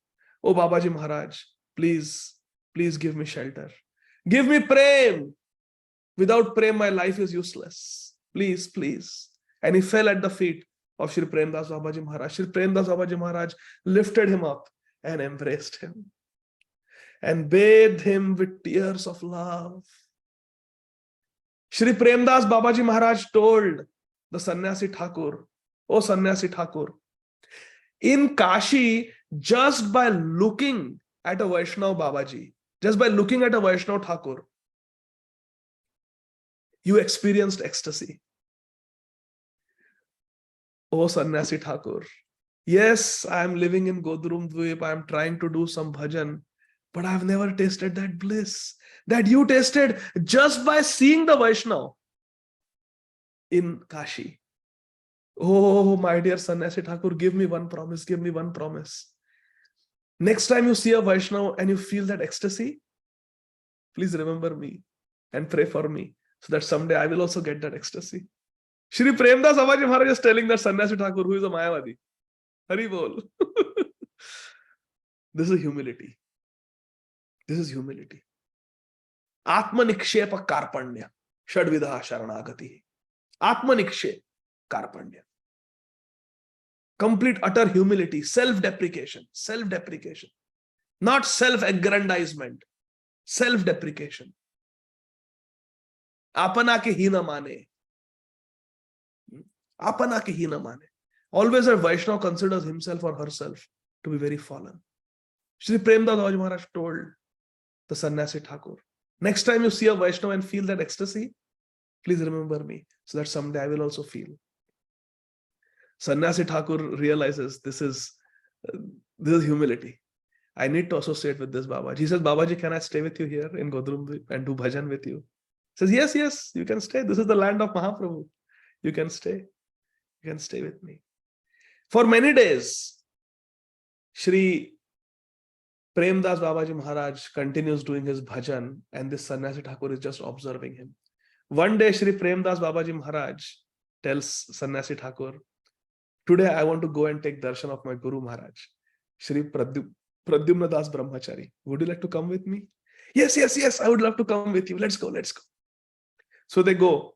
Oh Babaji Maharaj, please give me shelter. Give me Prem. Without Prem, my life is useless. Please, please. And he fell at the feet of Shri Premdas Babaji Maharaj. Shri Premdas Babaji Maharaj lifted him up and embraced him and bathed him with tears of love. Shri Premdas Babaji Maharaj told the Sannyasi Thakur, oh Sannyasi Thakur, in Kashi, just by looking at a Vaishnav Babaji, just by looking at a Vaishnav Thakur, you experienced ecstasy. Oh Sannyasi Thakur, yes, I am living in Godrumdvip, I am trying to do some bhajan, but I have never tasted that bliss that you tasted just by seeing the Vaishnav in Kashi. Oh, my dear Sannyasi Thakur, give me one promise, give me one promise. Next time you see a Vaishnav and you feel that ecstasy, please remember me and pray for me so that someday I will also get that ecstasy. Shri Premdas Babaji Maharaj is telling that Sannyasi Thakur, who is a Mayavadi. Hari Bol. This is humility. This is humility. Atma Nikshepa Karpanya. Shadvidha Sharanagati. Atma Nikshep Karpanya. Complete utter humility, self-deprecation, not self-aggrandizement, self-deprecation. Apana ke hina mane. Apana ke hina mane. Always a Vaishnava considers himself or herself to be very fallen. Shri Premdas Babaji Maharaj told the Sannyasi Thakur, next time you see a Vaishnava and feel that ecstasy, please remember me so that someday I will also feel. Sannyasi Thakur realizes this is humility. I need to associate with this Babaji. He says, Babaji, can I stay with you here in Godrumdvip and do bhajan with you? He says, yes, you can stay. This is the land of Mahaprabhu. You can stay. You can stay with me. For many days, Shri Premdas Babaji Maharaj continues doing his bhajan, and this Sannyasi Thakur is just observing him. One day, Shri Premdas Babaji Maharaj tells Sannyasi Thakur, Today I want to go and take darshan of my Guru Maharaj, Shri Pradyumna Das Brahmachari. Would you like to come with me? Yes, yes, yes, I would love to come with you. Let's go, let's go. So they go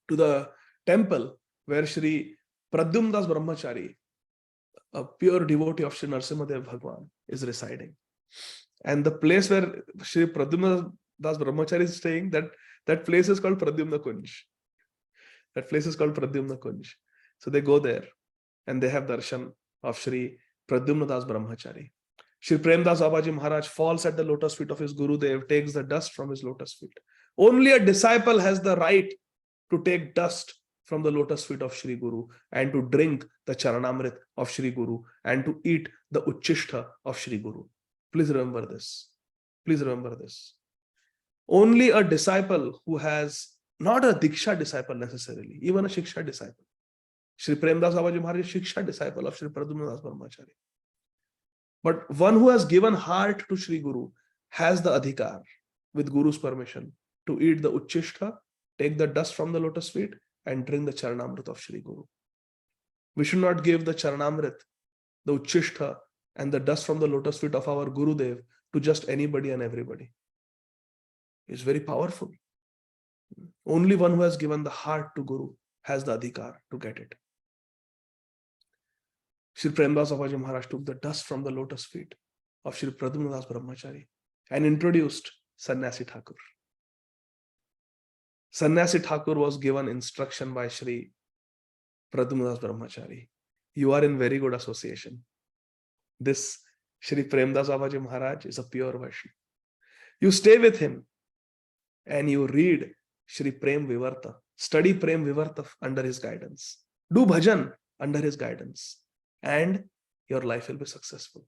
to the temple where Shri Pradyumna Das Brahmachari, a pure devotee of Shri Narasimhadev Bhagwan, is residing. And the place where Shri Pradyumna Das Brahmachari is staying, that place is called Pradyumna Kunj. That place is called Pradyumna Kunj. So they go there and they have darshan of Shri Pradyumna Das Brahmachari. Shri Prem Das Babaji Maharaj falls at the lotus feet of his Gurudev, takes the dust from his lotus feet. Only a disciple has the right to take dust from the lotus feet of Shri Guru and to drink the Charanamrit of Shri Guru and to eat the Uchishtha of Shri Guru. Please remember this. Please remember this. Only a disciple who has, not a Diksha disciple necessarily, even a Shiksha disciple. Shri Prem Das Babaji Maharaj is Shiksha disciple of Shri Pradyumna Das Brahmachari. But one who has given heart to Shri Guru has the adhikar, with Guru's permission, to eat the Uchishtha, take the dust from the lotus feet and drink the Charanamrit of Shri Guru. We should not give the Charanamrit, the Uchishtha and the dust from the lotus feet of our Gurudev to just anybody and everybody. It's very powerful. Only one who has given the heart to Guru has the adhikar to get it. Shri Prem Das Babaji Maharaj took the dust from the lotus feet of Shri Pradyumna Das Brahmachari and introduced Sannyasi Thakur. Sannyasi Thakur was given instruction by Shri Pradyumna Das Brahmachari. You are in very good association. This Shri Prem Das Babaji Maharaj is a pure Vaishnava. You stay with him and you read Shri Prem Vivarta, study Prem Vivarta under his guidance. Do bhajan under his guidance and your life will be successful.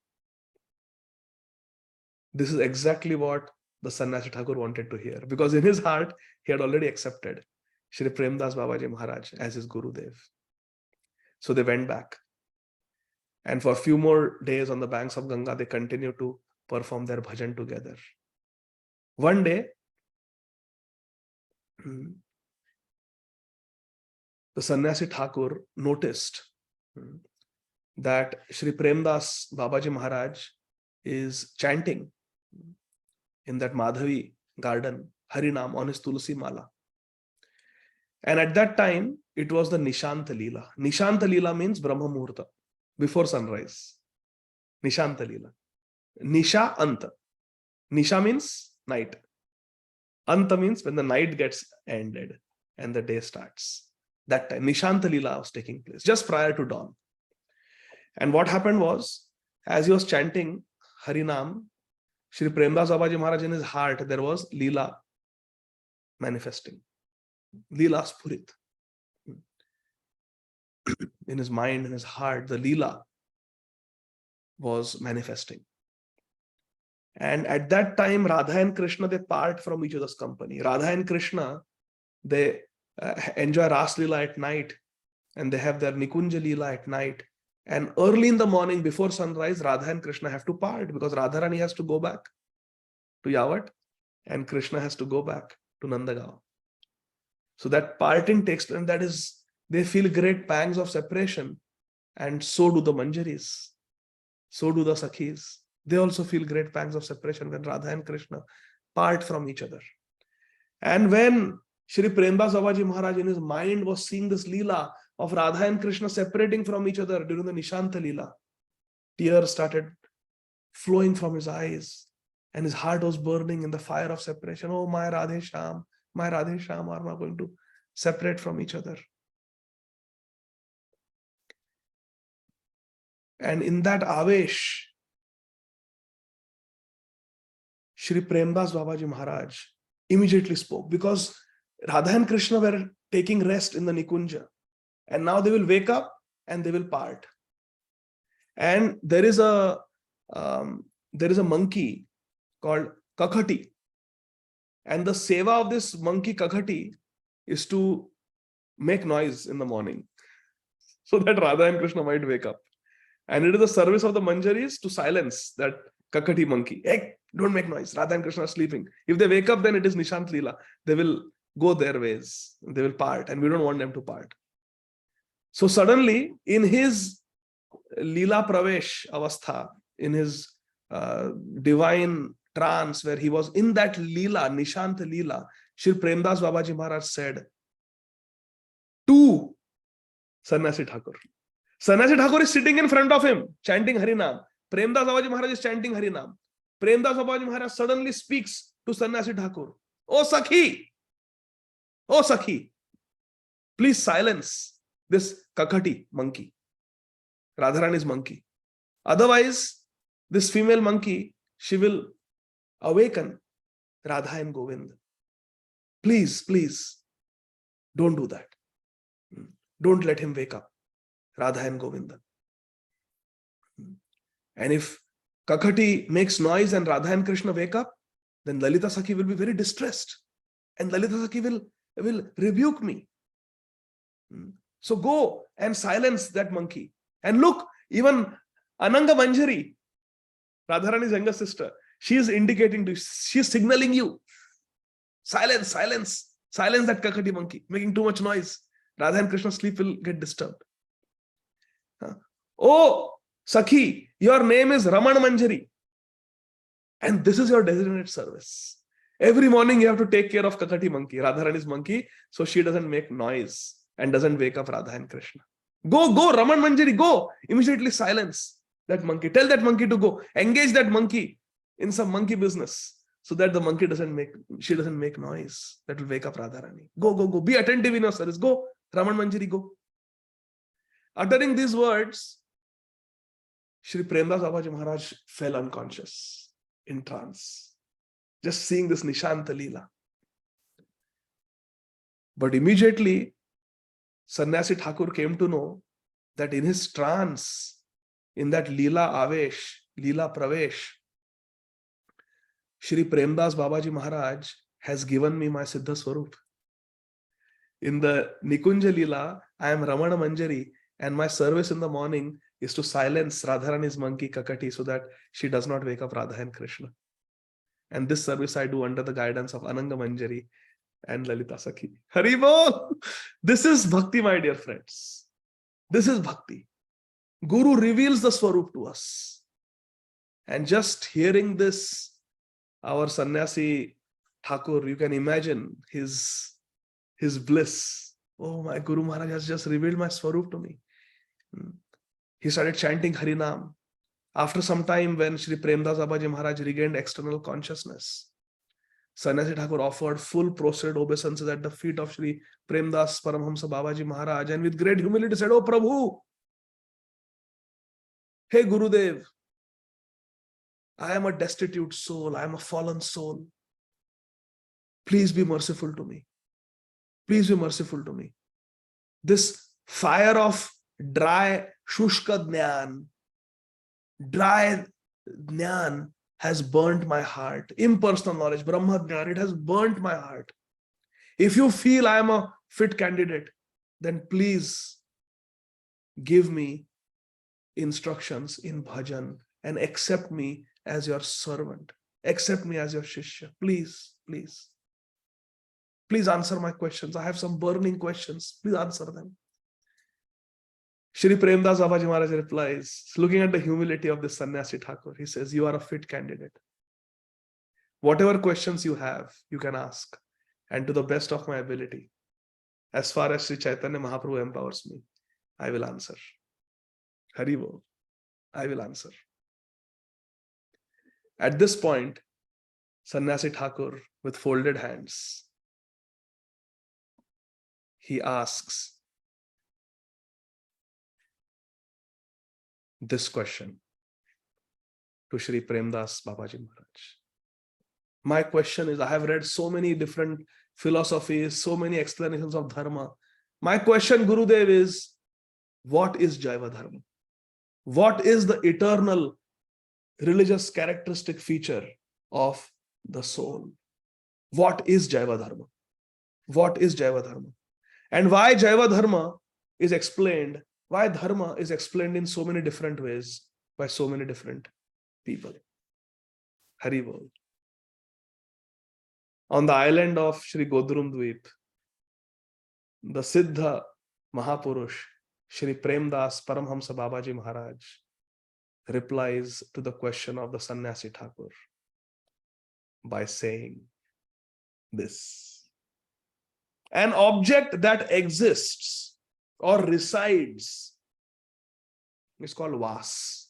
This is exactly what the Sannyasi Thakur wanted to hear, because in his heart, he had already accepted Shri Prem Das Babaji Maharaj as his Gurudev. So they went back. And for a few more days on the banks of Ganga, they continued to perform their bhajan together. One day, the Sannyasi Thakur noticed that Shri Prem Das Babaji Maharaj is chanting in that Madhavi garden, Harinam, on his Tulsi Mala. And at that time, it was the Nishanta Leela. Nishanta Leela means Brahma Muhurta, before sunrise. Nishanta Leela. Nisha Anta. Nisha means night. Anta means when the night gets ended and the day starts. That time, Nishanta Leela was taking place, just prior to dawn. And what happened was, as he was chanting Harinam, Shri Prem Das Babaji Maharaj, in his heart, there was Leela manifesting. Leela Spurit. In his mind, in his heart, the Leela was manifesting. And at that time, Radha and Krishna, they part from each other's company. Radha and Krishna, they enjoy Ras Leela at night, and they have their Nikunja Leela at night. And early in the morning, before sunrise, Radha and Krishna have to part, because Radharani has to go back to Yavat and Krishna has to go back to Nandagaon. So that parting takes place, and that is, they feel great pangs of separation, and so do the Manjaris, so do the Sakhis. They also feel great pangs of separation when Radha and Krishna part from each other. And when Shri Prem Das Babaji Maharaj in his mind was seeing this Leela of Radha and Krishna separating from each other during the Nishanta Leela, tears started flowing from his eyes and his heart was burning in the fire of separation. Oh, my Radhe Sham are not going to separate from each other. And in that avesh, Shri Prem Das Babaji Maharaj immediately spoke, because Radha and Krishna were taking rest in the Nikunja, and now they will wake up and they will part. And there is a monkey called Kakhati, and the seva of this monkey Kakhati is to make noise in the morning so that Radha and Krishna might wake up. And it is the service of the Manjaris to silence that Kakhati monkey. Hey, don't make noise. Radha and Krishna are sleeping. If they wake up, then it is Nishant Leela. They will go their ways. They will part, and we don't want them to part. So suddenly, in his Leela Pravesh Avastha, in his divine trance, where he was in that Leela, Nishant Leela, Shri Premdas Babaji Maharaj said to Sannyasi Thakur. Sannyasi Thakur is sitting in front of him, chanting Harinam. Premdas Babaji Maharaj is chanting Harinam. Premdas Babaji Maharaj suddenly speaks to Sannyasi Thakur. Oh Sakhi, please silence this Kakati monkey, Radharani's monkey. Otherwise, this female monkey, she will awaken Radha and Govind. Please, don't do that. Don't let him wake up Radha and Govinda. And if Kakati makes noise and Radha and Krishna wake up, then Lalita Sakhi will be very distressed. And Lalita Sakhi will rebuke me. So go and silence that monkey. And look, even Ananga Manjari, Radharani's younger sister, she is indicating to you, she is signaling you. Silence that Kakati monkey, making too much noise. Radha and Krishna's sleep will get disturbed. Oh, Sakhi, your name is Raman Manjari. And this is your designated service. Every morning you have to take care of Kakati monkey, Radharani's monkey, so she doesn't make noise and doesn't wake up Radha and Krishna. Go, Raman Manjari, go. Immediately silence that monkey. Tell that monkey to go. Engage that monkey in some monkey business so that the monkey doesn't make noise that will wake up Radharani. Go. Be attentive in your service. Go, Raman Manjari, go. Uttering these words, Shri Premdas Babaji Maharaj fell unconscious in trance, just seeing this Nishanta Leela. But immediately, Sannyasi Thakur came to know that in his trance, in that Leela Avesh, Leela Pravesh, Shri Premdas Babaji Maharaj has given me my Siddha Swarup. In the Nikunja Leela, I am Ramana Manjari, and my service in the morning is to silence Radharani's monkey Kakati so that she does not wake up Radha and Krishna. And this service I do under the guidance of Ananga Manjari and Lalita Sakhi. Hari Bol! This is bhakti, my dear friends. This is bhakti. Guru reveals the Swarup to us. And just hearing this, our Sannyasi Thakur, you can imagine his bliss. Oh, my Guru Maharaj has just revealed my Swarup to me. He started chanting Harinam. After some time, when Shri Premdas Babaji Maharaj regained external consciousness, Sannyasi Thakur offered full prostrate obeisances at the feet of Shri Premdas Paramhamsa Babaji Maharaj, and with great humility said, "Oh Prabhu, hey Gurudev, I am a destitute soul, I am a fallen soul. Please be merciful to me. Please be merciful to me. This fire of dry Shushka Jnana has burnt my heart. Impersonal knowledge, Brahma Jnana, it has burnt my heart. If you feel I am a fit candidate, then please give me instructions in bhajan and accept me as your servant. Accept me as your shishya. Please answer my questions. I have some burning questions. Please answer them." Shri Premdas Babaji Maharaj replies, looking at the humility of this Sannyasi Thakur, he says, "You are a fit candidate. Whatever questions you have, you can ask. And to the best of my ability, as far as Sri Chaitanya Mahaprabhu empowers me, I will answer. Hari Bol, I will answer." At this point, Sannyasi Thakur, with folded hands, he asks this question to Shri Premdas Babaji Maharaj. My question is, I have read so many different philosophies, so many explanations of Dharma. My question, Gurudev, is, what is Jaiva Dharma? What is the eternal religious characteristic feature of the soul? What is Jaiva Dharma? What is Jaiva Dharma? And why Jaiva Dharma is explained, why Dharma is explained in so many different ways by so many different people. Hari Bol. On the island of Shri Godrum Dweep, the Siddha Mahapurush, Shri Prem Das Paramhamsa Babaji Maharaj replies to the question of the Sannyasi Thakur by saying this: an object that exists or resides is called vas.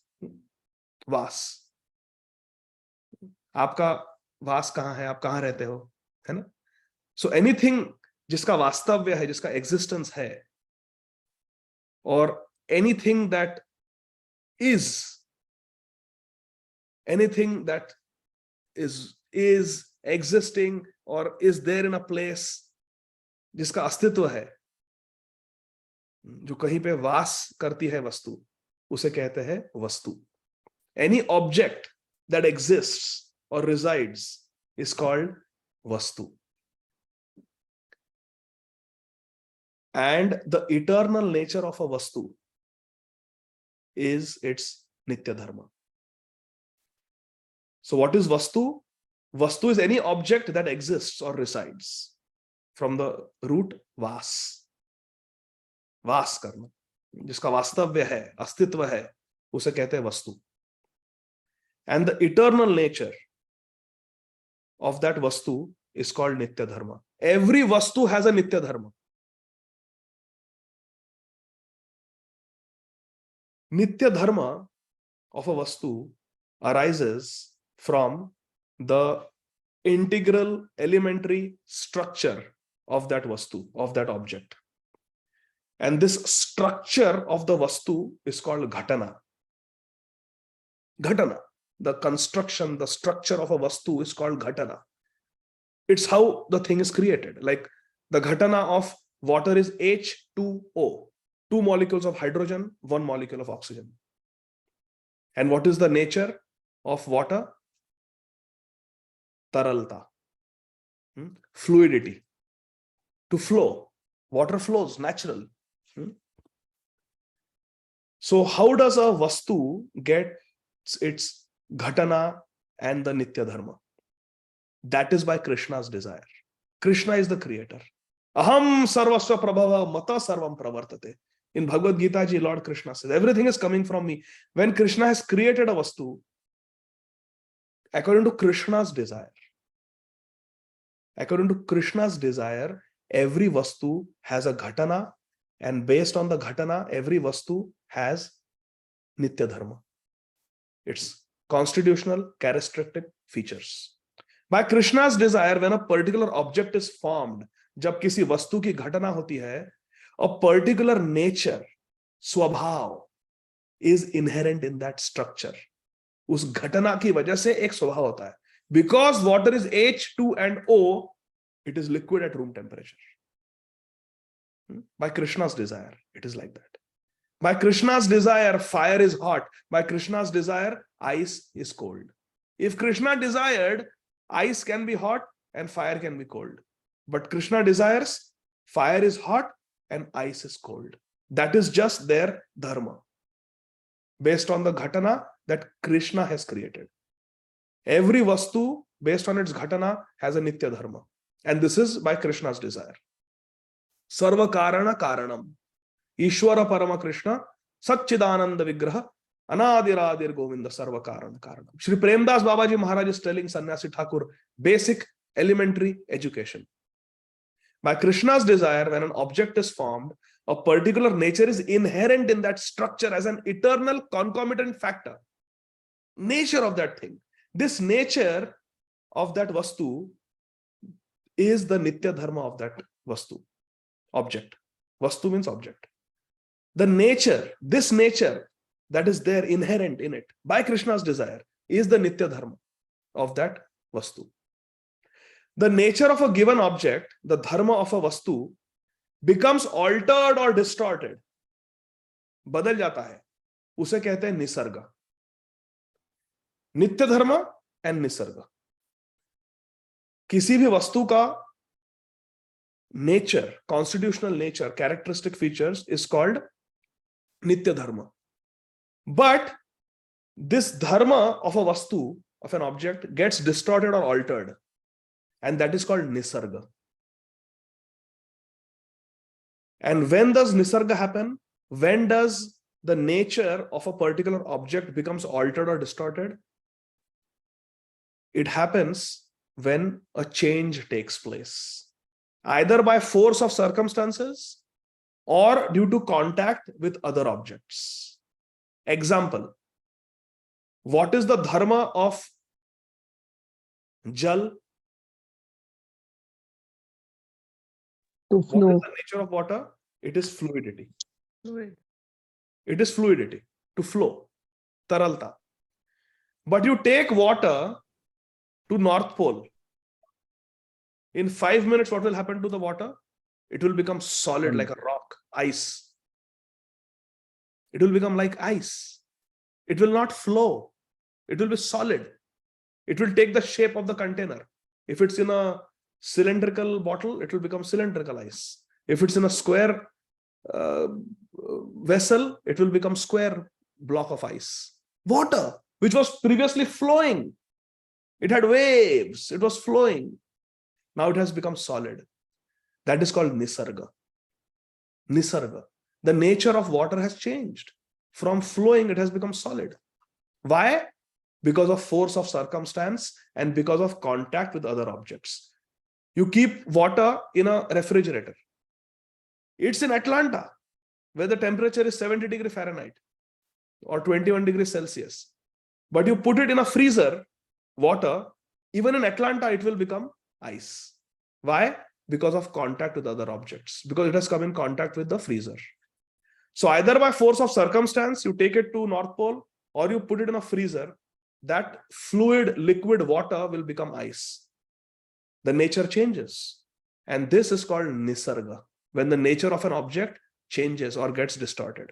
Vas. आपका वास कहाँ है, आप कहाँ रहते हो, है ना? So anything जिसका वास्तव्य है, जिसका existence है, or anything that is existing or is there in a place, जिसका अस्तित्व है, जो कहीं पे वास करती है वस्तु, उसे कहते हैं वस्तु. Any object that exists or resides is called vastu. And the eternal nature of a vastu is its nitya dharma. So what is vastu? Vastu is any object that exists or resides. From the root vas. Vas karna. जिसका वास्तव्य है, अस्तित्व है, उसे कहते हैं वस्तु. And the eternal nature of that vastu is called nitya dharma. Every vastu has a nitya dharma. Nitya dharma of a vastu arises from the integral elementary structure of that vastu, of that object. And this structure of the vastu is called ghatana. Ghatana. The construction, the structure of a vastu is called ghatana. It's how the thing is created. Like the ghatana of water is H2O. 2 molecules of hydrogen, 1 molecule of oxygen. And what is the nature of water? Taralta. Fluidity. To flow. Water flows naturally. So how does a vastu get its ghatana and the nitya dharma? That is by Krishna's desire. Krishna is the creator. Aham sarvasva prabhava mata sarvam pravartate. In Bhagavad Gita ji, Lord Krishna says, everything is coming from me. When Krishna has created a vastu, according to Krishna's desire, every vastu has a ghatana, and based on the ghatana, every vastu has nitya dharma. It's constitutional characteristic features. By Krishna's desire, when a particular object is formed, जब किसी वस्तु की घटना होती है, a particular nature, स्वभाव, is inherent in that structure. उस घटना की वजह से एक स्वभाव होता है. Because water is H2 and O, it is liquid at room temperature. By Krishna's desire, it is like that. By Krishna's desire, fire is hot. By Krishna's desire, ice is cold. If Krishna desired, ice can be hot and fire can be cold. But Krishna desires, fire is hot and ice is cold. That is just their dharma, based on the ghatana that Krishna has created. Every vastu, based on its ghatana, has a nitya dharma. And this is by Krishna's desire. Sarva karana karanam. Ishwara Parama Krishna, Satchidananda Vigraha, Anadiradir Govinda Sarva Karana Karanam. Shri Prem Das Babaji Maharaj is telling Sannyasi Thakur basic elementary education. By Krishna's desire, when an object is formed, a particular nature is inherent in that structure as an eternal concomitant factor. Nature of that thing. This nature of that vastu is the nitya dharma of that vastu. Object. Vastu means object. The nature, this nature that is there inherent in it by Krishna's desire is the nitya dharma of that vastu. The nature of a given object, the dharma of a vastu, becomes altered or distorted. बदल जाता है. उसे कहते हैं निसर्ग. नित्य धर्म and Nisarga. किसी भी वस्तु का nature, constitutional nature, characteristic features is called nitya dharma. But this dharma of a vastu, of an object, gets distorted or altered, and that is called nisarga. And when does nisarga happen? when does the nature of a particular object becomes altered or distorted? It happens when a change takes place, either by force of circumstances or due to contact with other objects. Example, what is the dharma of jal? To What is flow. the nature of water? It is fluidity. It is fluidity, to flow, taralta. But you take water to North Pole. In 5 minutes, what will happen to the water? It will become solid like a rock, ice. It will become like ice. It will not flow. It will be solid. It will take the shape of the container. If it's in a cylindrical bottle, it will become cylindrical ice. If it's in a square vessel, it will become square block of ice. Water, which was previously flowing. It had waves. It was flowing. Now it has become solid. That is called nisarga. Nisarga. The nature of water has changed. From flowing, it has become solid. Why? Because of force of circumstance and because of contact with other objects. You keep water in a refrigerator. It's in Atlanta, where the temperature is 70 degrees Fahrenheit or 21 degrees Celsius. But you put it in a freezer, water, even in Atlanta, it will become ice. Why? Because of contact with other objects, because it has come in contact with the freezer. So either by force of circumstance, you take it to North Pole, or you put it in a freezer, that fluid, liquid water will become ice. The nature changes. And this is called nisarga, when the nature of an object changes or gets distorted.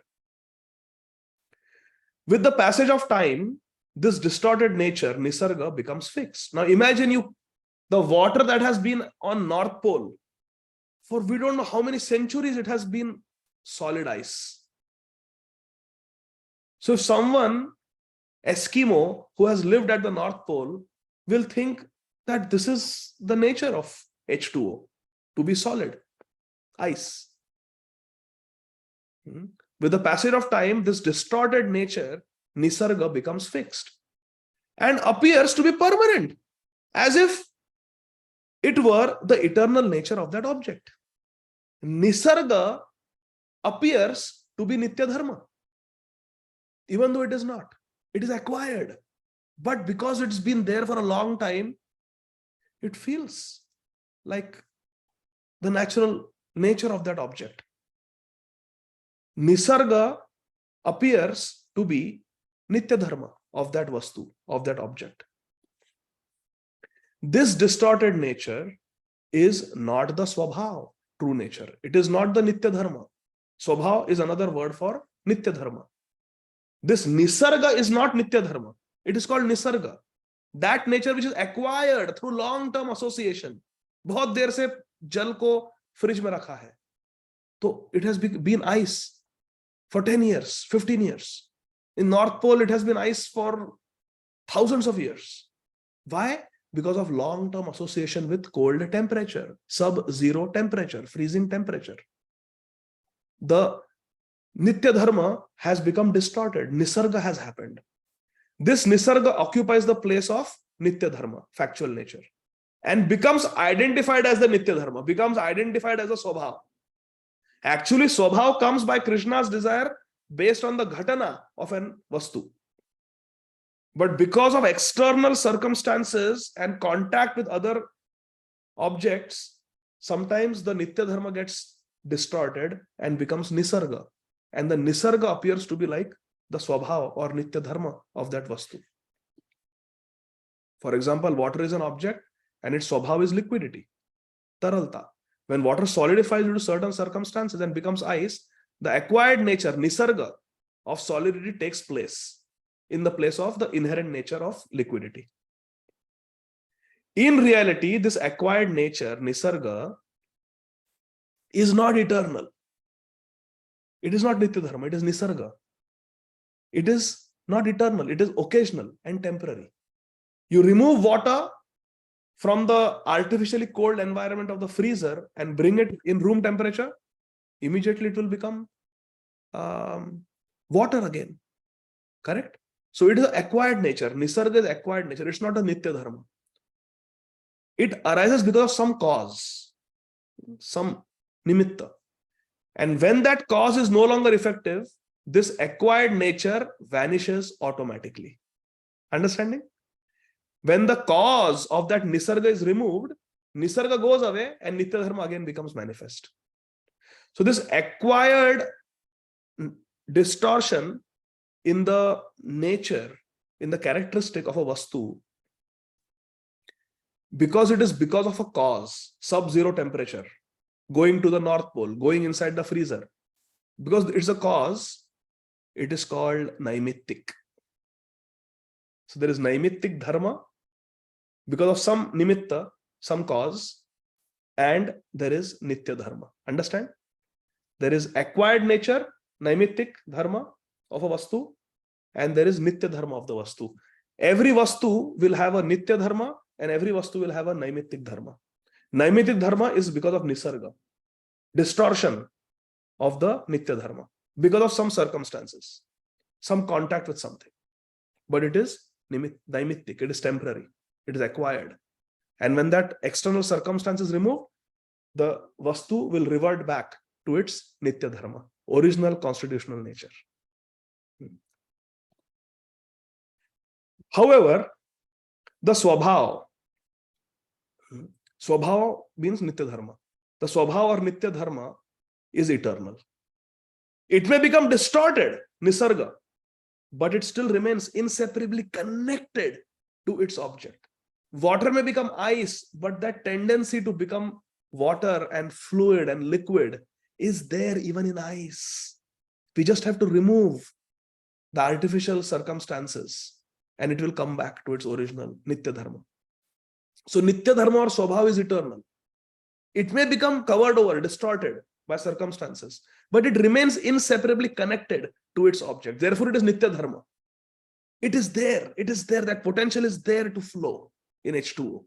With the passage of time, this distorted nature, nisarga, becomes fixed. Now imagine the water that has been on North Pole, for we don't know how many centuries it has been solid ice. So if someone, Eskimo, who has lived at the North Pole, will think that this is the nature of H2O, to be solid, ice. With the passage of time, this distorted nature, nisarga, becomes fixed and appears to be permanent, as if it were the eternal nature of that object. Nisarga appears to be nitya dharma, even though it is not. It is acquired. But because it's been there for a long time, it feels like the natural nature of that object. Nisarga appears to be nitya dharma of that vastu, of that object. This distorted nature is not the swabhav, true nature. It is not the nitya dharma. Swabhav is another word for nitya dharma. This nisarga is not nitya dharma. It is called nisarga. That nature which is acquired through long-term association. बहुत देर से जल को fridge में रखा है. So it has been ice for 10 years, 15 years. In North Pole, it has been ice for thousands of years. Why? Because of long-term association with cold temperature, sub-zero temperature, freezing temperature. The nitya dharma has become distorted. Nisarga has happened. This nisarga occupies the place of nitya dharma, factual nature, and becomes identified as the nitya dharma, becomes identified as a swabhav. Actually, swabhav comes by Krishna's desire based on the ghatana of an vastu. But because of external circumstances and contact with other objects, sometimes the nitya dharma gets distorted and becomes nisarga. And the nisarga appears to be like the swabhav or nitya dharma of that vastu. For example, water is an object and its swabhav is liquidity, taralta. When water solidifies due to certain circumstances and becomes ice, the acquired nature, nisarga, of solidity takes place in the place of the inherent nature of liquidity. In reality, this acquired nature, nisarga, is not eternal. It is not nitya dharma, it is nisarga. It is not eternal, it is occasional and temporary. You remove water from the artificially cold environment of the freezer and bring it in room temperature, immediately it will become water again. Correct? So it is an acquired nature. Nisarga is acquired nature. It's not a nitya dharma. It arises because of some cause, some nimitta. And when that cause is no longer effective, this acquired nature vanishes automatically. Understanding? When the cause of that nisarga is removed, nisarga goes away and nitya dharma again becomes manifest. So this acquired distortion in the nature, in the characteristic of a vastu, because it is because of a cause, sub-zero temperature, going to the North Pole, going inside the freezer, because it's a cause, it is called naimittik. So there is naimittik dharma because of some nimitta, some cause, and there is nitya dharma. Understand? There is acquired nature, naimittik dharma of a vastu, and there is nitya dharma of the vastu. Every vastu will have a nitya dharma and every vastu will have a naimittik dharma. Naimittik dharma is because of nisarga, distortion of the nitya dharma, because of some circumstances, some contact with something. But it is naimittik, it is temporary, it is acquired. And when that external circumstance is removed, the vastu will revert back to its nitya dharma, original constitutional nature. However, the swabhav means nitya dharma. The swabhav or nitya dharma is eternal. It may become distorted, nisarga, but it still remains inseparably connected to its object. Water may become ice, but that tendency to become water and fluid and liquid is there even in ice. We just have to remove the artificial circumstances and it will come back to its original nitya dharma. So nitya dharma or swabhav is eternal. It may become covered over, distorted by circumstances, but it remains inseparably connected to its object. Therefore, it is nitya dharma. It is there. It is there. That potential is there to flow in H2O.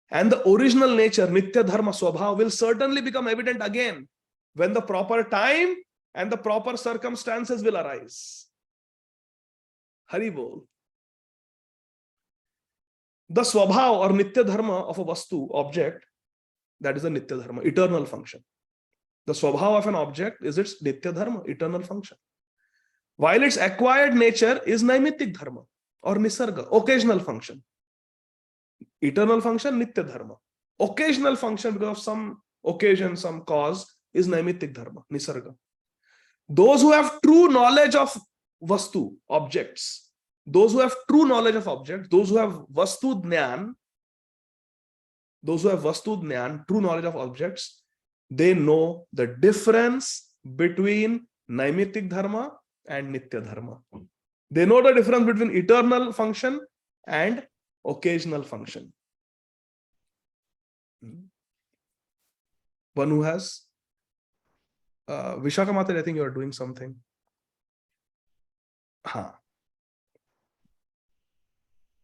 And the original nature, nitya dharma, swabhav, will certainly become evident again when the proper time and the proper circumstances will arise. Hari bol. The swabhav or nitya dharma of a vastu, object, that is a nitya dharma, eternal function. The swabhav of an object is its nitya dharma, eternal function. While its acquired nature is naimittik dharma or nisarga, occasional function. Eternal function, nitya dharma. Occasional function because of some occasion, some cause is naimittik dharma, nisarga. Those who have true knowledge of vastu, objects, those who have true knowledge of objects, those who have vastu dhyan, true knowledge of objects, they know the difference between naimittik dharma and nitya dharma. They know the difference between eternal function and occasional function. One who has Vishaka Mata, I think you are doing something.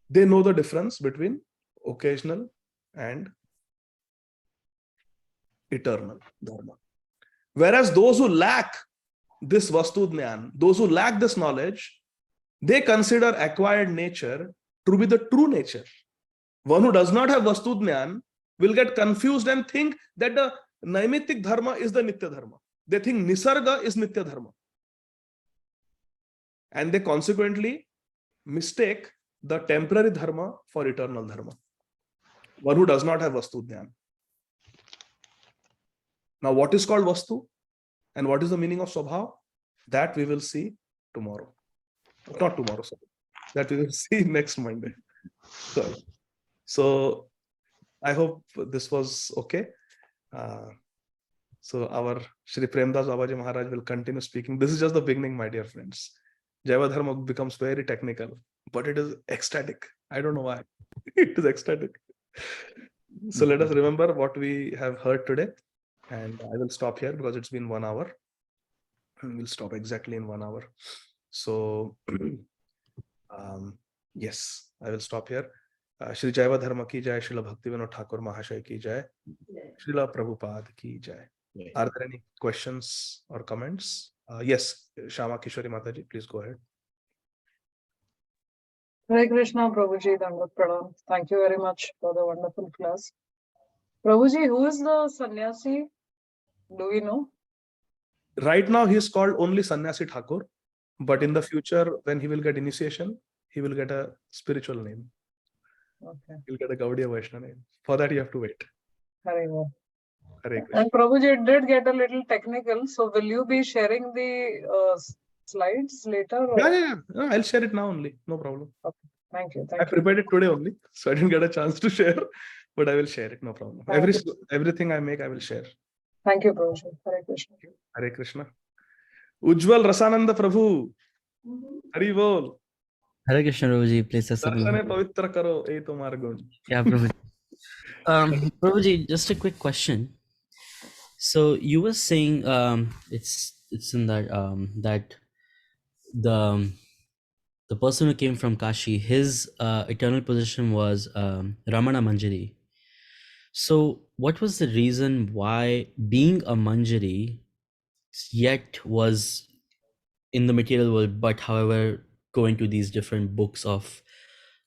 They know the difference between occasional and eternal dharma. Whereas those who lack this vastu dhyan, those who lack this knowledge, they consider acquired nature to be the true nature. One who does not have vastu dhyan will get confused and think that the naimittik dharma is the nitya dharma. They think nisarga is nitya dharma. And they consequently mistake the temporary dharma for eternal dharma. One who does not have vastu dhyan. Now, what is called vastu and what is the meaning of swabhav? That we will see tomorrow. Not tomorrow, sorry. That we will see next Monday. So I hope this was okay. So our Shri Prem Das Babaji Maharaj will continue speaking. This is just the beginning, my dear friends. Jaiva Dharma becomes very technical, but it is ecstatic. I don't know why. It is ecstatic. So let us remember what we have heard today. And I will stop here because it's been 1 hour. We'll stop exactly in 1 hour. So yes, I will stop here. Shri Jaiva Dharma ki jai, Srila Bhaktivinoda Thakur Mahashay ki jai, Srila Prabhupada ki jai. Are there any questions or comments? Yes, Shama Kishori Mataji, please go ahead. Hare Krishna, Prabhuji, Dandavat Pranam. Thank you very much for the wonderful class. Prabhuji, who is the sannyasi? Do we know? Right now, he is called only Sannyasi Thakur, but in the future, when he will get initiation, he will get a spiritual name. Okay. He'll get a Gaudiya Vaishnava name. For that, you have to wait. Hare Krishna. Hare Krishna. And Prabhuji, it did get a little technical. So will you be sharing the slides later? Or? Yeah. No, I'll share it now only. No problem. Okay. Thank you. I prepared it today only, so I didn't get a chance to share, but I will share it. No problem. Everything I make, I will share. Thank you, Prabhuji. Hare Krishna. Hare Krishna. Ujjwal Rasananda Prabhu. Hari Bol. Hare Krishna, Prabhuji. Please Darshane pavitra karo, ei tomar gun. Yeah, Prabhuji. Prabhuji, just a quick question. So you were saying it's in that that the person who came from Kashi, his eternal position was Ramana Manjari. So what was the reason why being a Manjari yet was in the material world, but however going to these different books of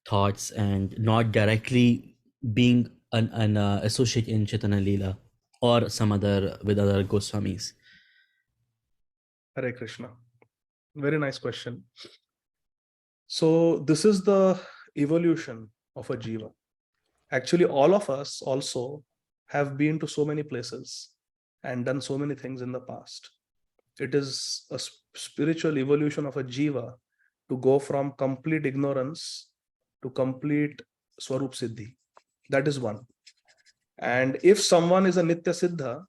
thoughts and not directly being an associate in Chaitanya Leela or some other with other Goswamis? Hare Krishna. Very nice question. So this is the evolution of a Jiva. Actually, all of us also have been to so many places and done so many things in the past. It is a spiritual evolution of a Jiva to go from complete ignorance to complete Swarup Siddhi. That is one. And if someone is a Nitya Siddha,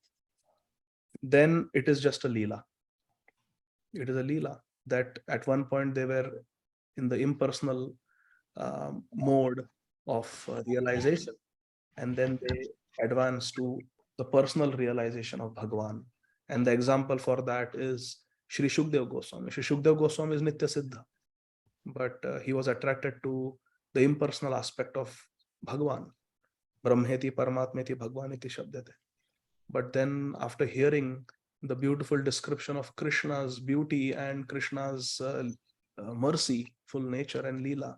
then it is just a Leela. It is a Leela that at one point they were in the impersonal mode of realization, and then they advance to the personal realization of Bhagwan. And the example for that is Shri Shukdev Goswami. Shri Shukdev Goswami is Nitya Siddha, but he was attracted to the impersonal aspect of Bhagwan. Brahmeti Paramatmeti Bhagwaniti Shabdate. But then after hearing the beautiful description of Krishna's beauty and Krishna's mercy, full nature and Leela,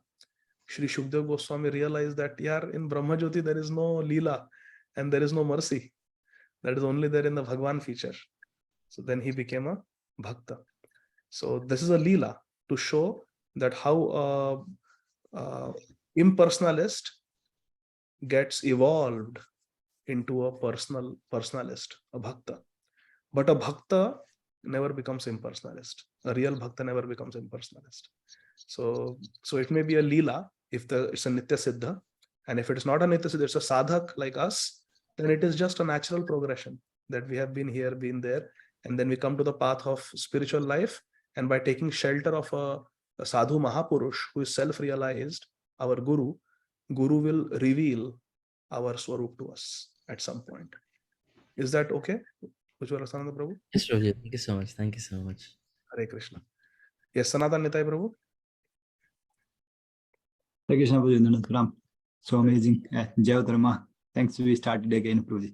Shri Shukdev Goswami realized that in Brahma Jyoti there is no Leela and there is no mercy. That is only there in the Bhagwan feature. So then he became a Bhakta. So this is a Leela to show that how impersonalist gets evolved into a personalist, a Bhakta. But a Bhakta never becomes impersonalist. A real Bhakta never becomes impersonalist. So it may be a Leela if it's a Nitya Siddha, and if it is not a Nitya Siddha, it's a Sadhak like us, then it is just a natural progression that we have been here, been there, and then we come to the path of spiritual life, and by taking shelter of a Sadhu Mahapurush who is self-realized, our Guru will reveal our Swarup to us at some point. Is that okay? Ujjwal Rasananda Prabhu? Yes, Prabhuji. Thank you so much. Thank you so much. Hare Krishna. Yes, Sanatan Nitai Prabhu? Hare Krishna, Prabhuji. So amazing. Jaiva Dharma. Thanks. We started again, Prabhuji.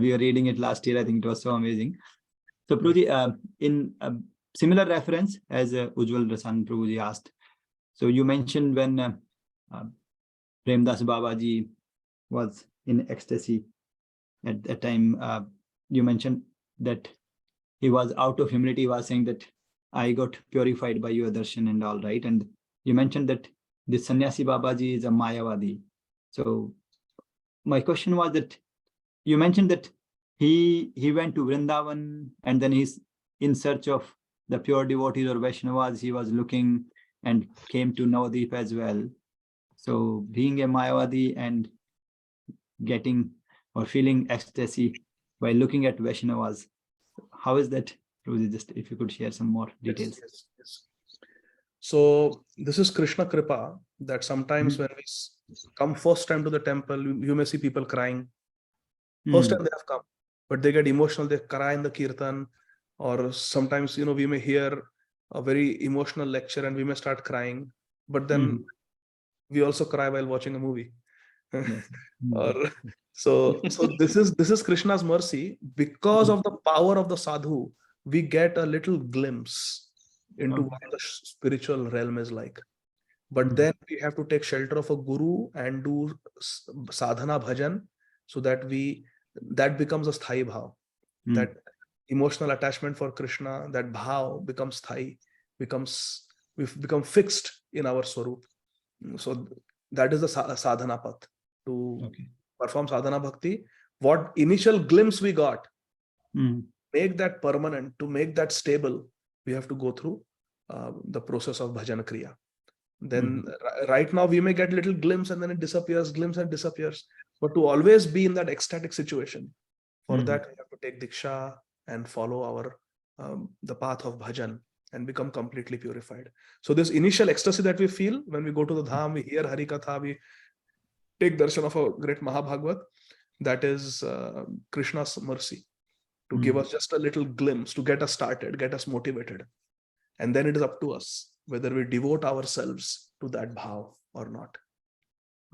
We were reading it last year. I think it was so amazing. So, Prabhuji, in a similar reference as Ujjwal Rasananda Prabhuji asked, so you mentioned when Prem Das Babaji was in ecstasy at that time, you mentioned that he was out of humility. He was saying that I got purified by your darshan and all, right? And you mentioned that the Sannyasi Babaji is a Mayavadi. So my question was that you mentioned that he went to Vrindavan and then he's in search of the pure devotees or Vaishnavas. He was looking and came to Navadvip as well. So being a Mayavadi and getting or feeling ecstasy by looking at Vaishnavas, how is that? Just if you could share some more details. Yes. So this is Krishna Kripa, that sometimes when we come first time to the temple, you may see people crying. First time they have come, but they get emotional, they cry in the kirtan, or sometimes, we may hear a very emotional lecture and we may start crying, but then we also cry while watching a movie. So this is Krishna's mercy because of the power of the sadhu we get a little glimpse into what the spiritual realm is like. But then we have to take shelter of a guru and do sadhana bhajan, so that that becomes a sthai bhav. That emotional attachment for Krishna, that bhav becomes sthai, we've become fixed in our swarup. So that is the sadhana path. To perform sadhana bhakti, what initial glimpse we got, make that permanent, to make that stable, we have to go through the process of bhajan kriya. Then right now we may get little glimpse and then it disappears, glimpse and disappears. But to always be in that ecstatic situation, for that we have to take diksha and follow our the path of bhajan and become completely purified. So this initial ecstasy that we feel when we go to the dham, we hear Hari Katha, we take darshan of a great Mahabhagavad, that is Krishna's mercy to give us just a little glimpse, to get us started, get us motivated. And then it is up to us whether we devote ourselves to that bhav or not.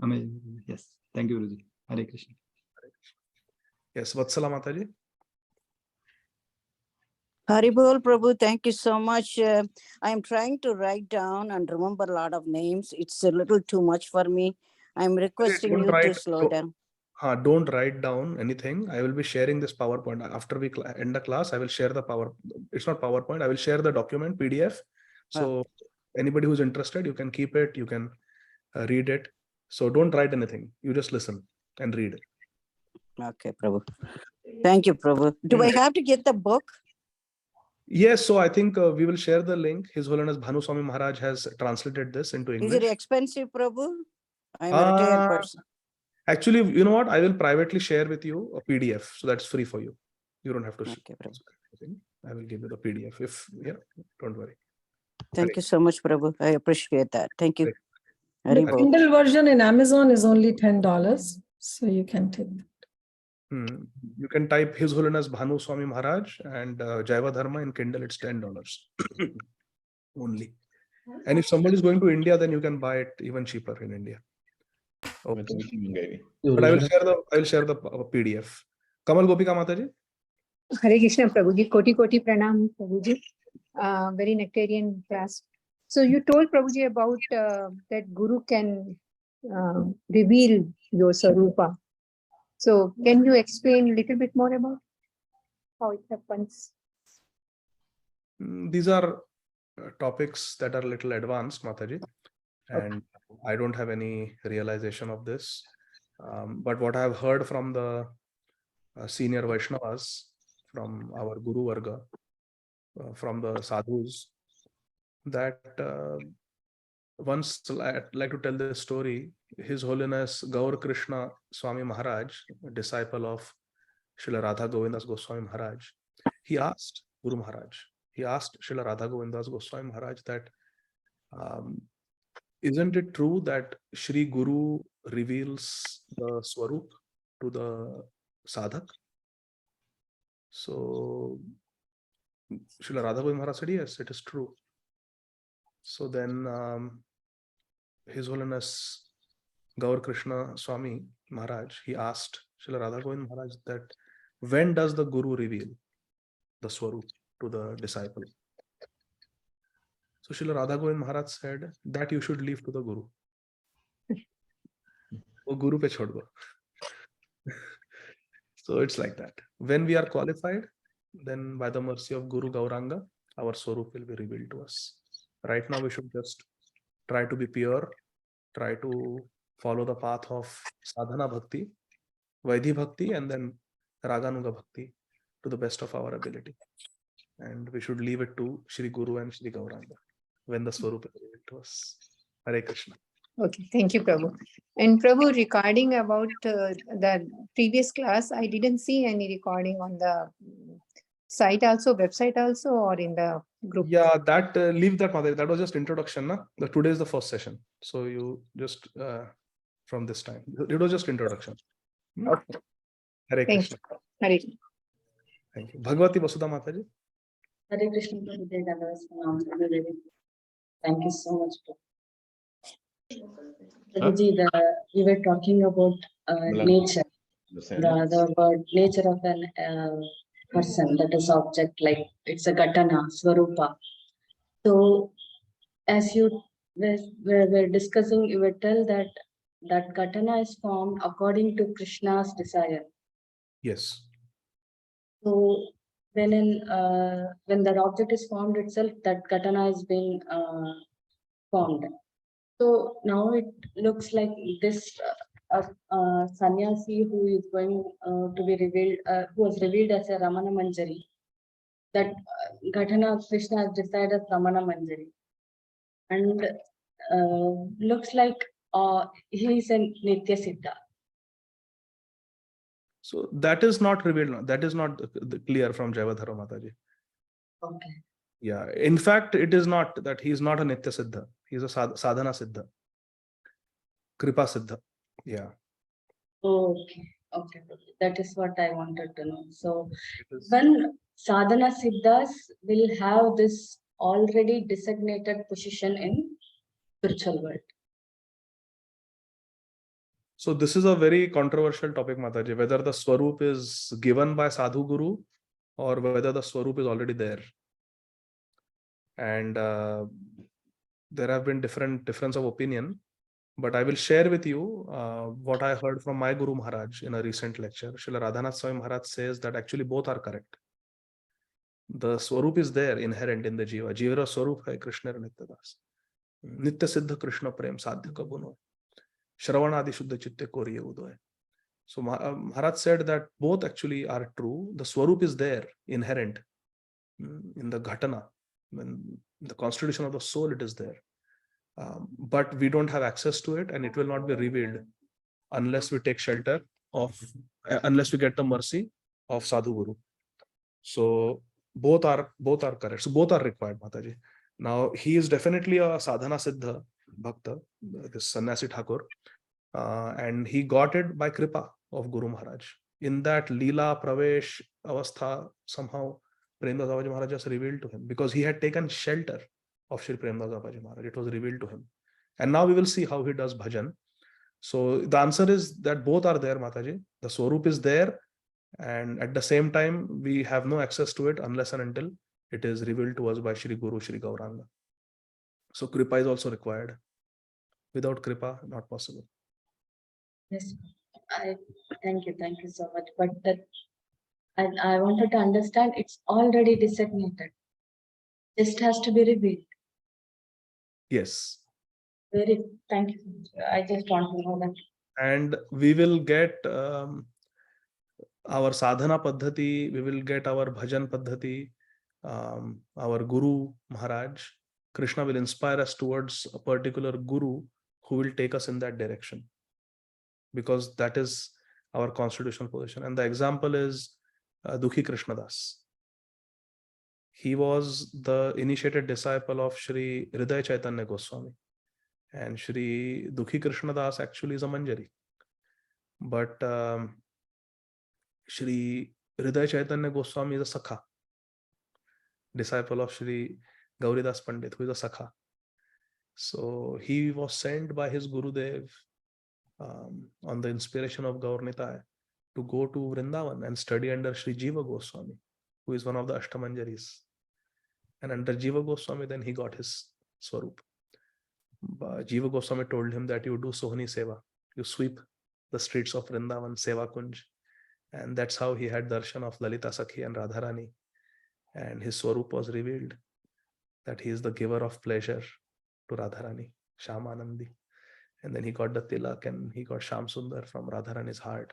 Amazing. Yes. Thank you, Guruji. Hare Krishna. Yes, Vatsala Mataji. Haribol Prabhu, thank you so much. I am trying to write down and remember a lot of names. It's a little too much for me. I'm requesting you to slow down. Don't write down anything. I will be sharing this PowerPoint. After we end the class, I will share the it's not PowerPoint. I will share the document, PDF. So anybody who's interested, you can keep it, you can read it. So don't write anything. You just listen and read it. Okay, Prabhu. Thank you, Prabhu. Do I have to get the book? Yes, so I think we will share the link. His Holiness Bhanu Swami Maharaj has translated this into English. Is it expensive, Prabhu? I'm a retired person. Actually, you know what? I will privately share with you a PDF. So that's free for you. You don't have to. Okay, Prabhu. I will give you the PDF. Don't worry. Thank you so much, Prabhu. I appreciate that. Thank you. The Kindle version in Amazon is only $10. So you can take that. You can type His Holiness Bhanu Swami Maharaj and Jaiva Dharma in Kindle. It's $10 only. And if somebody is going to India, then you can buy it even cheaper in India. Okay. But I will share the PDF. Kamal Gopika Mataji. Hare Krishna Prabhuji, Koti Koti Pranam Prabhuji. Very nectarian class. So you told Prabhuji about that Guru can reveal your swarupa. So can you explain a little bit more about how it happens? These are topics that are a little advanced, Mataji, and I don't have any realization of this. But what I have heard from the senior Vaishnavas, from our Guru Varga, from the sadhus, that once I'd like to tell this story. His Holiness Gaur Krishna Swami Maharaj, a disciple of Srila Radha Govindas Goswami Maharaj, he asked Guru Maharaj, he asked Srila Radha Govindas Goswami Maharaj that isn't it true that Shri Guru reveals the Swarup to the sadhak? So Srila Radha Govinda Maharaj said, yes, it is true. So then His Holiness Gaur Krishna Swami Maharaj, he asked Srila Radha Govinda Maharaj that when does the Guru reveal the Swarup to the disciple? So Srila Radha Govinda Maharaj said that you should leave to the Guru. O Guru pe chhod do. So it's like that. When we are qualified, then by the mercy of Guru Gauranga, our Swarup will be revealed to us. Right now, we should just try to be pure, try to follow the path of sadhana bhakti, Vaidhi bhakti, and then Raganuga bhakti to the best of our ability. And we should leave it to Shri Guru and Shri Gauranga when the Swarup is revealed to us. Hare Krishna. Okay, thank you, Prabhu. And Prabhu, recording about the previous class, I didn't see any recording on the site also, website also, or in the group. Yeah, that leave that, Mother. That was just introduction. Na? Today is the first session. So you just from this time. It was just introduction. Okay. Hare Krishna. Hare. Thank you. Bhagavati Vasudha Mataji. Hare Krishna. Thank you so much. Prabhuji, we were talking about nature, the word nature of an person, that is object, like it's a Ghatana, Swarupa. So as you were discussing, you will tell that that Ghatana is formed according to Krishna's desire. Yes. So when that object is formed itself, that Ghatana is being formed. So now it looks like this sannyasi who is going to be revealed, who was revealed as a Ramana Manjari. That Ghatana Krishna has decided as Ramana Manjari. And looks like he is a Nitya Siddha. So that is not revealed now. That is not clear from Jaiva Dharma, Mataji. Okay. Yeah. In fact, it is not that he is not a Nitya Siddha. He is a Sadhana Siddha. Kripa Siddha. Yeah. Okay. Okay. That is what I wanted to know. So when Sadhana Siddhas will have this already designated position in spiritual world. So this is a very controversial topic, Mataji, whether the Swarup is given by Sadhu Guru or whether the Swarup is already there. And there have been difference of opinion, but I will share with you what I heard from my Guru Maharaj in a recent lecture. Srila Radhanath Swami Maharaj says that actually both are correct. The Swarup is there inherent in the Jiva. Jiva Swarup hai Krishna Nitya Das. Nitya Siddha Krishna Prem Sadhya Kabuno. Shravanadi Shuddha Chitte Koriye Udoy. So Maharaj said that both actually are true. The Swarup is there inherent in the Ghatana. When the constitution of the soul, it is there. But we don't have access to it, and it will not be revealed unless we take shelter of, unless we get the mercy of Sadhu Guru. So both are correct. So both are required, Mataji. Now he is definitely a Sadhana Siddha Bhakta, this Sannyasi Thakur, and he got it by Kripa of Guru Maharaj. In that Leela Pravesh Avastha, somehow Prem Das Babaji Maharaj just revealed to him because he had taken shelter of Shri Prem Das Babaji Maharaj. It was revealed to him. And now we will see how he does bhajan. So the answer is that both are there, Mataji. The Swarup is there, and at the same time, we have no access to it unless and until it is revealed to us by Shri Guru, Shri Gauranga. So Kripa is also required. Without Kripa, not possible. Yes, thank you so much. But that I wanted to understand, it's already designated. Just has to be revealed. Yes. Thank you. I just want to know that. And we will get our sadhana paddhati, we will get our bhajan paddhati, our Guru Maharaj. Krishna will inspire us towards a particular Guru who will take us in that direction, because that is our constitutional position. And the example is Dukhi Krishna Das. He was the initiated disciple of Shri Hridaya Chaitanya Goswami. And Shri Dukhi Krishna Das actually is a Manjari. But Shri Hridaya Chaitanya Goswami is a Sakha, disciple of Shri Gauridas Pandit, who is a Sakha. So he was sent by his Gurudev on the inspiration of Gaur Nitai to go to Vrindavan and study under Shri Jiva Goswami, who is one of the Ashtamanjaris. And under Jiva Goswami, then he got his Swarup. Jiva Goswami told him that you do Sohani Seva, you sweep the streets of Vrindavan, Seva Kunj. And that's how he had darshan of Lalita Sakhi and Radharani. And his Swarup was revealed, that he is the giver of pleasure to Radharani, Shamanandi. And then he got the tilak and he got Sham Sundar from Radharani's heart.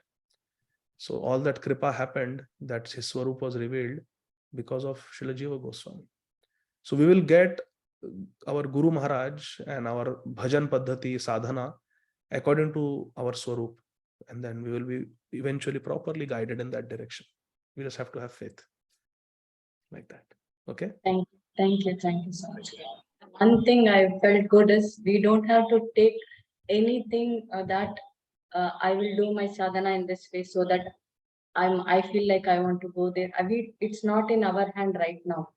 So all that Kripa happened, that his Swarup was revealed because of Srila Jiva Goswami. So we will get our Guru Maharaj and our bhajan paddhati sadhana according to our Swarup, and then we will be eventually properly guided in that direction. We just have to have faith like that. Okay. Thank you so much. One thing I felt good is we don't have to take anything that I will do my sadhana in this way so that I feel like I want to go there. It's not in our hand right now.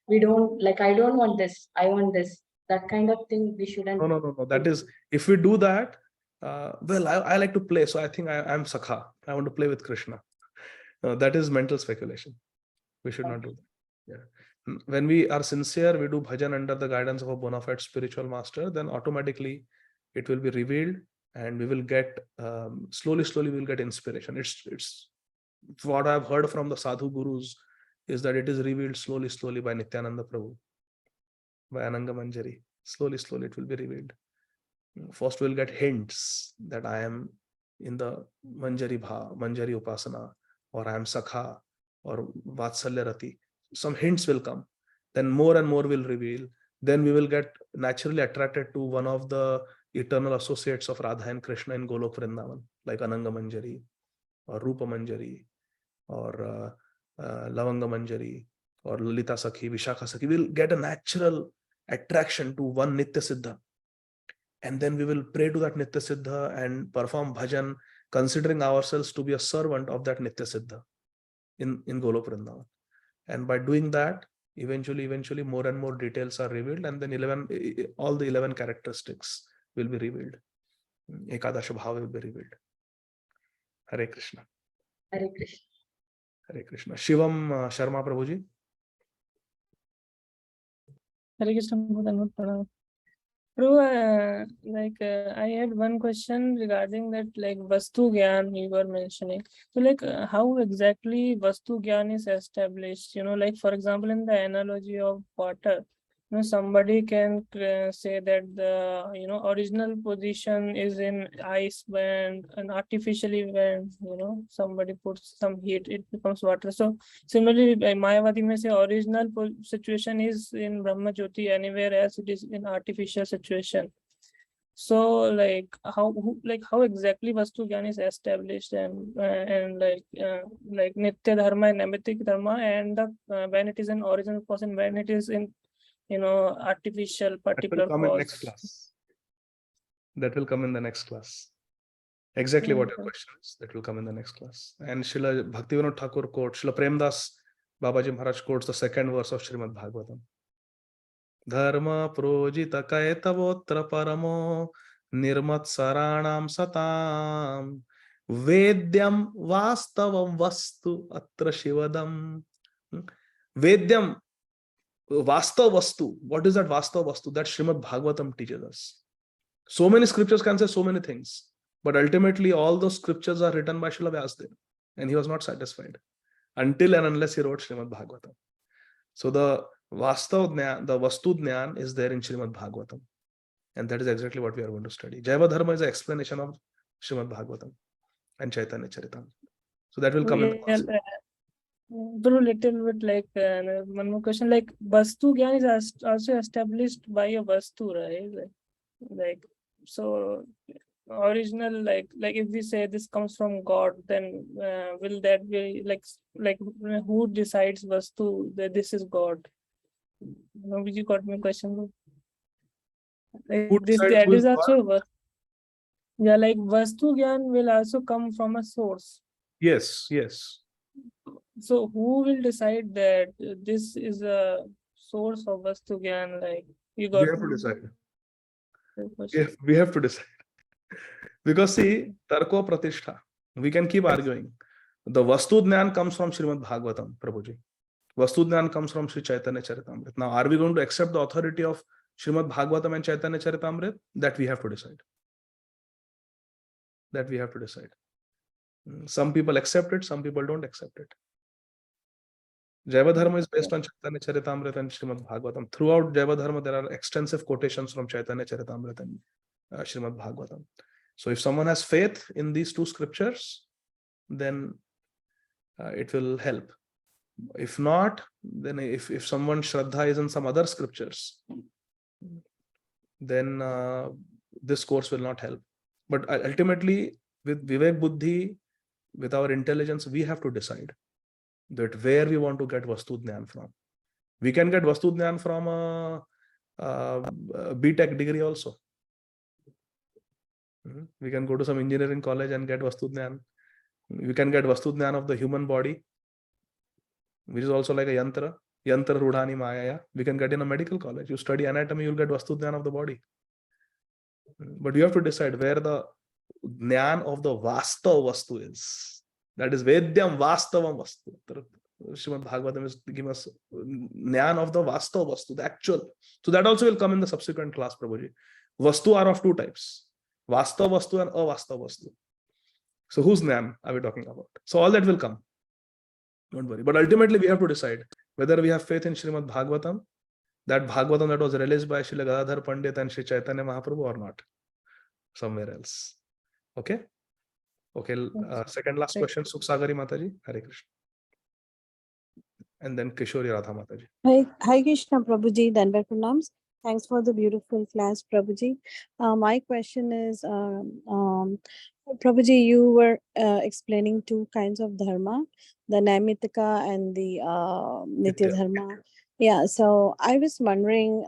We don't, like, I don't want this, I want this. That kind of thing we shouldn't. No. That is, if we do that, well, I like to play, so I think I'm Sakha. I want to play with Krishna. That is mental speculation. We should not do that. Yeah. When we are sincere, we do bhajan under the guidance of a bona fide spiritual master, then automatically it will be revealed, and we will get slowly we will get inspiration. It's what I've heard from the sadhu gurus is that it is revealed slowly by Nityananda Prabhu, by Ananga Manjari. Slowly it will be revealed. First we'll get hints that I am in the Manjari Upasana, or I am Sakha, or Vatsalya Rati. Some hints will come. Then more and more will reveal. Then we will get naturally attracted to one of the eternal associates of Radha and Krishna in Golok Vrindavan, like Ananga Manjari, or Rupa Manjari, or Lavanga Manjari, or Lalita Sakhi, Vishakha Sakhi. We'll get a natural attraction to one Nitya Siddha. And then we will pray to that Nitya Siddha and perform bhajan, considering ourselves to be a servant of that Nitya Siddha in Golok Vrindavan. And by doing that, eventually more and more details are revealed, and then all the 11 characteristics will be revealed. Ekadasha Bhava will be revealed. Hare Krishna. Hare Krishna. Hare Krishna. Shivam Sharma Prabhuji. Hare Krishna. Prabhu, I had one question regarding that, like Vastu Gyan you were mentioning. So like how exactly Vastu Gyan is established? Like for example, in the analogy of water, somebody can say that the original position is in ice when and artificially when somebody puts some heat, it becomes water. So similarly, Mayavadi may say original situation is in Brahma Jyoti, anywhere else it is in artificial situation. So like how exactly Vastu Gyan is established, and like Nitya Dharma and Naimittik Dharma, and when it is an original person, when it is in artificial particular that will come cause. in next class. That will come in the next class. Exactly what your question is. That will come in the next class. And Srila Bhaktivinoda Thakur quotes, Srila Prem Das Babaji Maharaj quotes the second verse of Srimad Bhagavatam. Dharma projita kaetavotra paramo nirmat saranam satam vedyam vastavam vastu atra shivadam. Vedyam Vastav Vastu. What is that Vastav Vastu? That Srimad Bhagavatam teaches us. So many scriptures can say so many things, but ultimately all those scriptures are written by Srila Vyasadeva, and he was not satisfied until and unless he wrote Srimad Bhagavatam. So the Vastav Dhyan, the Vastu Dhyan is there in Srimad Bhagavatam, and that is exactly what we are going to study. Jaiva Dharma is an explanation of Srimad Bhagavatam and Chaitanya Charitamrita. So that will come in the class. Little bit like one more question, like Vastu Gyan is also established by a Vastu, right? Like so original, like if we say this comes from God, then will that be like who decides Vastu that this is God? You got my question? Like that is also like Vastu Gyan will also come from a source. Yes. So who will decide that this is a source of Vastu Gyan? Like we have to decide. We have to decide. Because see, Tarko Pratishtha, we can keep arguing. The Vastu Dhyan comes from Srimad Bhagavatam, Prabhuji. Vastu Dhyan comes from Sri Chaitanya Charitamrita. Now, are we going to accept the authority of Srimad Bhagavatam and Chaitanya Charitamrita? That we have to decide. Some people accept it, some people don't accept it. Jaiva Dharma is based on Chaitanya Charitamrita and Srimad Bhagavatam. Throughout Jaiva Dharma, there are extensive quotations from Chaitanya Charitamrita and Srimad Bhagavatam. So if someone has faith in these two scriptures, then it will help. If not, then if someone Shraddha is in some other scriptures, then this course will not help. But ultimately, with Vivek Buddhi, with our intelligence, we have to decide that where we want to get Vastu Dhyan from. We can get Vastu Dhyan from a BTech degree also. We can go to some engineering college and get Vastu Dhyan. We can get Vastu Dhyan of the human body, which is also like a yantra rudhani maya. We can get in a medical college. You study anatomy, you'll get Vastu Dhyan of the body. But you have to decide where the Dhyan of the Vastav Vastu is. That is Vedyam Vastavam Vastu. Srimad Bhagavatam is giving us Jnana of the Vastava Vastu, the actual. So that also will come in the subsequent class, Prabhuji. Vastu are of two types, Vastava Vastu and Avastava Vastu. So whose Jnana are we talking about? So all that will come. Don't worry. But ultimately we have to decide whether we have faith in Srimad Bhagavatam, that Bhagavatam that was released by Srila Gadadhar Pandit and Sri Chaitanya Mahaprabhu, or not. Somewhere else. Okay? Okay. Second last question, Sukhsagari Mataji. Hare Krishna. And then Kishori Radha Mataji. Hi Krishna Prabhuji, Dandavat Pranams. Thanks for the beautiful class, Prabhuji. My question is, Prabhuji, you were explaining two kinds of dharma, the Naimittika and the Nitya Dharma. Yeah, so I was wondering,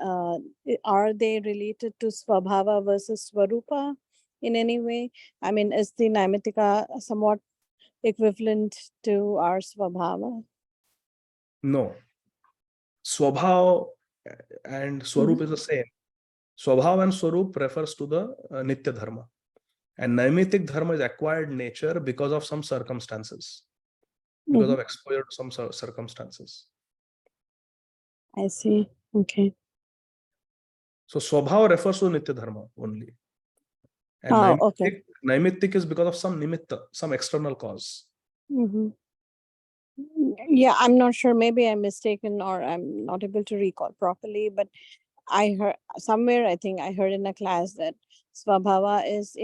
are they related to Swabhava versus Swarupa in any way? I mean, is the Naimittika somewhat equivalent to our Swabhava? No. Swabhav and Swarup is the same. Swabhav and Swarup refers to the Nitya Dharma. And Naimitic Dharma is acquired nature because of some circumstances. Because of exposure to some circumstances. I see. Okay. So Swabhav refers to Nitya Dharma only. And Naimittic is because of some nimitta, some external cause. Yeah, I'm not sure. Maybe I'm mistaken or I'm not able to recall properly, but I heard somewhere, I think I heard in a class that Swabhava is,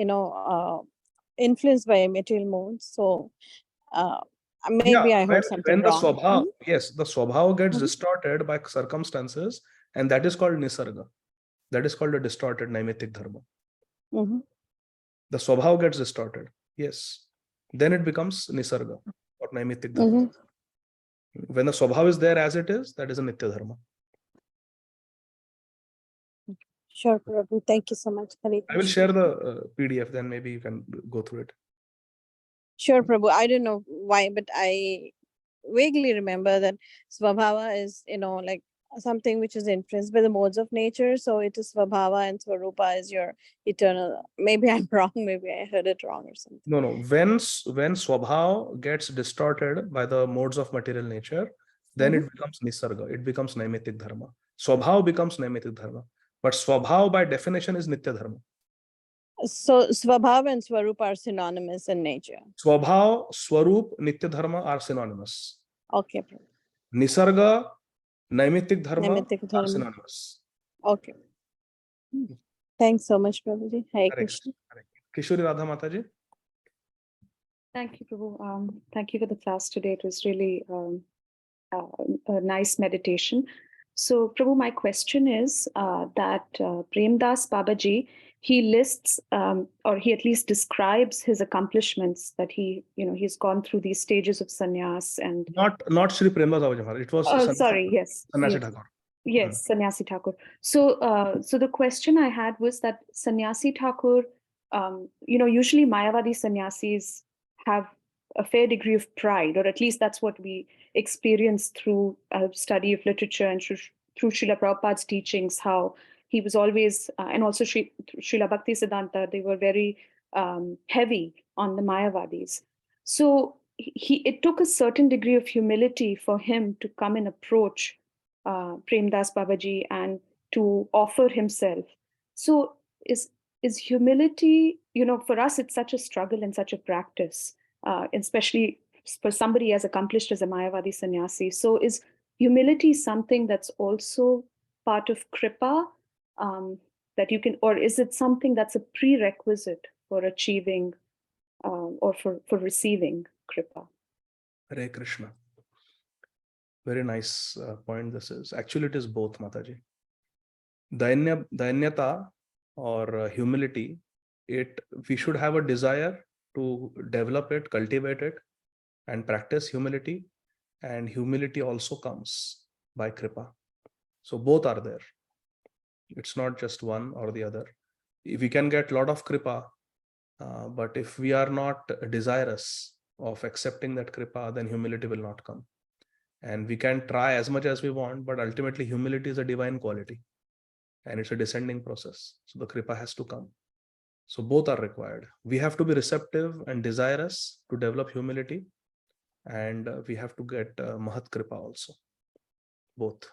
influenced by material modes. So maybe I heard something wrong. Swabhava, yes, the Swabhava gets distorted by circumstances, and that is called Nisarga. That is called a distorted Naimittic Dharma. The Swabhava gets distorted. Yes. Then it becomes Nisarga or Naimittic Dharma. When the Swabhava is there as it is, that is a Nitya Dharma. Sure, Prabhu. Thank you so much. I will share the PDF, then maybe you can go through it. Sure, Prabhu. I don't know why, but I vaguely remember that Swabhava is, like something which is influenced by the modes of nature. So it is Swabhava and Swarupa is your eternal. Maybe I'm wrong. Maybe I heard it wrong or something. No. When Swabhava gets distorted by the modes of material nature, then it becomes Nisarga. It becomes Naimittic Dharma. Swabhava becomes Naimittic Dharma. But Swabhava by definition is Nitya Dharma. So Swabhava and Swarupa are synonymous in nature. Swabhava, Swarup, Nitya Dharma are synonymous. Okay. Nisarga, Naimittic Dharma are synonymous. Okay. Thanks so much, Prabhuji. Hare Krishna. Kishori Radha Mataji. Thank you, Prabhu. Thank you for the class today. It was really a nice meditation. So, Prabhu, my question is that Prem Das Babaji, he lists or he at least describes his accomplishments that he's gone through these stages of sannyas and not Shri Prem Das Babaji Maharaj. It was Sannyasi Thakur. Yes, Sannyasi Thakur. So, so the question I had was that Sannyasi Thakur, usually Mayavadi sannyasis have a fair degree of pride, or at least that's what we experience through a study of literature and through Srila Prabhupada's teachings, how he was always, and also Srila Bhakti Siddhanta, they were very heavy on the Mayavadis. So it took a certain degree of humility for him to come and approach Prem Das Babaji and to offer himself. So is humility, for us, it's such a struggle and such a practice, especially for somebody as accomplished as a Mayavadi sannyasi. So is humility something that's also part of kripa that you can, or is it something that's a prerequisite for achieving or for receiving kripa? Hare Krishna. Very nice point this is. Actually, it is both, Mataji. Dainyata or humility, we should have a desire to develop it, cultivate it, and practice humility. And humility also comes by kripa. So both are there. It's not just one or the other. We can get a lot of kripa, but if we are not desirous of accepting that kripa, then humility will not come. And we can try as much as we want, but ultimately humility is a divine quality. And it's a descending process. So the kripa has to come. So both are required. We have to be receptive and desirous to develop humility. and we have to get Mahat Kripa also. Both.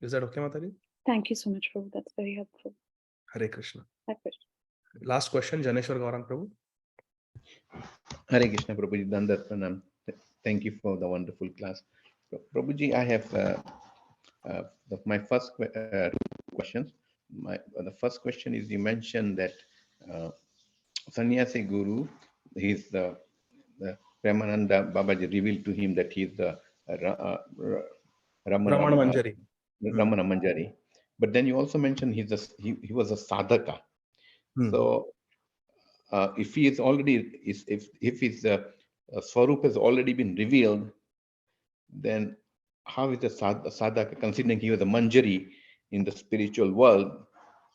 Is that okay, Mataji? Thank you so much, Prabhu. That's very helpful. Hare Krishna. Hare Krishna. Last question, Janeshwar Gaurang Prabhu. Hare Krishna, Prabhuji. Dandat Pranam. Thank you for the wonderful class. Prabhuji, I have my first two questions. The first question is, you mentioned that Sannyasi Guru, he's the Premananda Babaji revealed to him that he's the Ramana Manjari. But then you also mentioned he was a sadhaka. So if he is already if his swarupa has already been revealed, then how is the sadhaka, considering he was a manjari in the spiritual world?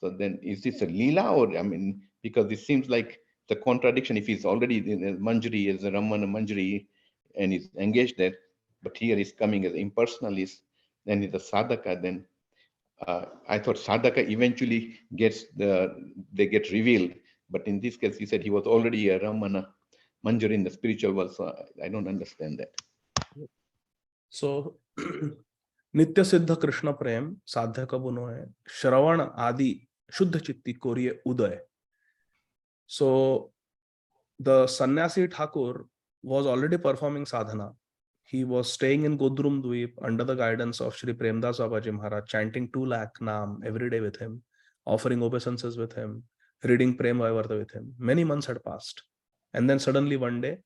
So then is this a lila, or I mean, because it seems like the contradiction. If he's already in a manjari, as a Ramana manjari, and he's engaged there, but here he's coming as impersonalist, then he's a sadhaka. Then I thought sadhaka eventually they get revealed, but in this case, he said he was already a Ramana manjari in the spiritual world. So I don't understand that. So Nitya Siddha Krishna Prem Sadhya ka buno hai Shravan Adi Shuddha Chitti Koriye Uday. So the Sannyasi Thakur was already performing sadhana. He was staying in Godrum Dweep under the guidance of Shri Premdas Babaji Maharaj, chanting 2 lakh Naam every day with him, offering obeisances with him, reading Prem Vaivarta with him. Many months had passed. And then suddenly one day,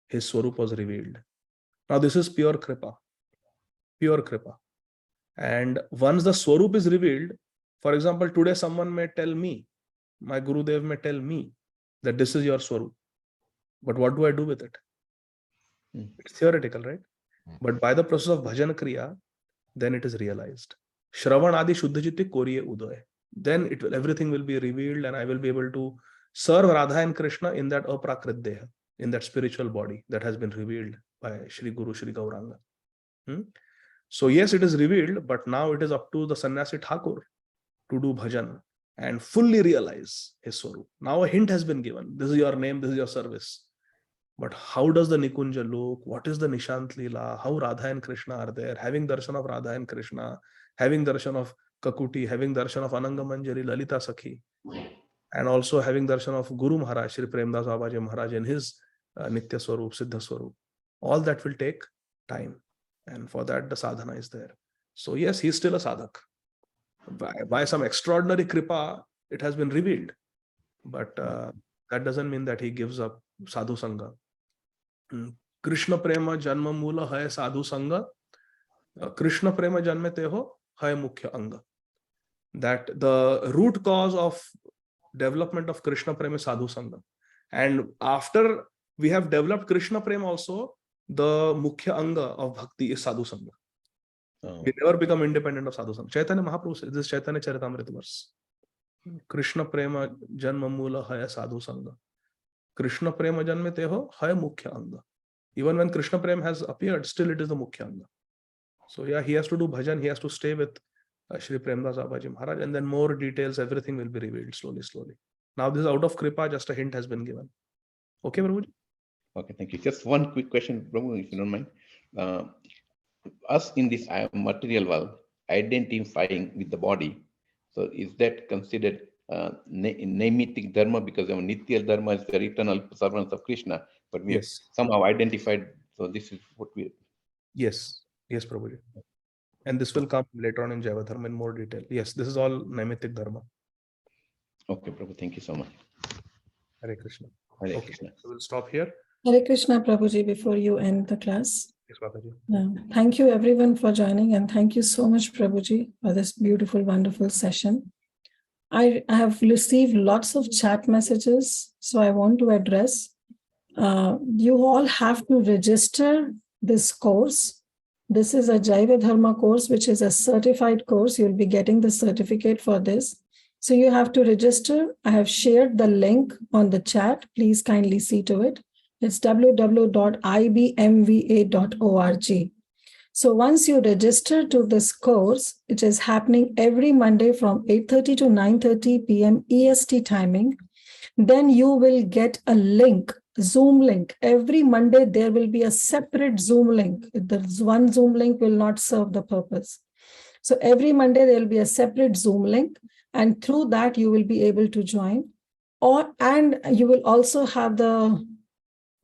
his Swarup was revealed. Now this is pure Kripa. Pure Kripa. And once the Swarup is revealed, for example, today someone may tell me, my Gurudev may tell me that this is your Swarup. But what do I do with it? It's theoretical, right? But by the process of bhajan kriya, then it is realized. Shravan Adi Shuddhachitti Koriye Uday. Then everything will be revealed, and I will be able to serve Radha and Krishna in that aprakrit deha, in that spiritual body that has been revealed by Shri Guru Shri Gauranga. So yes, it is revealed, but now it is up to the Sannyasi Thakur to do bhajan and fully realize his Swarup. Now a hint has been given. This is your name, this is your service. But how does the Nikunja look? What is the Nishant Leela? How Radha and Krishna are there? Having darshan of Radha and Krishna, having darshan of Kakuti, having darshan of Ananga Manjari, Lalita Sakhi, and also having darshan of Guru Maharaj, Shri Premdas Babaji Maharaj in his Nitya Swarup, Siddha Swarup. All that will take time. And for that, the sadhana is there. So yes, he is still a sadhak. By some extraordinary kripa, it has been revealed. But that doesn't mean that he gives up sadhu sangha. Krishna prema janma mula hai sadhu sangha. Krishna prema janmete ho hai mukhya anga. That the root cause of development of Krishna prema is sadhu sangha. And after we have developed Krishna prema also, the mukhya anga of bhakti is sadhu sangha. We never become independent of sadhu sangha. Chaitanya Mahaprabhu says, this is Chaitanya Charitamrita verse. Krishna prema janma mula hai sadhu sangha. Krishna prema janmete ho hai mukhya anga. Even when Krishna prema has appeared, still it is the mukhya anga. So yeah, he has to do bhajan, he has to stay with Shri Premdas Babaji Maharaj, and then more details, everything will be revealed slowly. Now this is out of kripa, just a hint has been given. Okay, Prabhuji? Okay, thank you. Just one quick question, Prabhu, if you don't mind. Us in this material world, identifying with the body, so is that considered namitic dharma, because our nitya dharma is the eternal servants of Krishna, but we have somehow identified, so this is what we... Yes, Prabhuji. And this will come later on in Jaiva Dharma in more detail. Yes, this is all namitic dharma. Okay, Prabhu, thank you so much. Hare Krishna. Hare Krishna. So we'll stop here. Hare Krishna, Prabhuji, before you end the class. Yes, Babaji. Thank you everyone for joining, and thank you so much, Prabhuji, for this beautiful, wonderful session. I have received lots of chat messages, so I want to address. You all have to register this course. This is a Jaiva Dharma course, which is a certified course. You'll be getting the certificate for this. So you have to register. I have shared the link on the chat. Please kindly see to it. It's www.ibmva.org. So once you register to this course, it is happening every Monday from 8:30 to 9:30 p.m. EST timing, then you will get a link Zoom link. Every Monday, there will be a separate Zoom link. The one Zoom link will not serve the purpose. So every Monday, there will be a separate Zoom link, and through that, you will be able to join. And you will also have the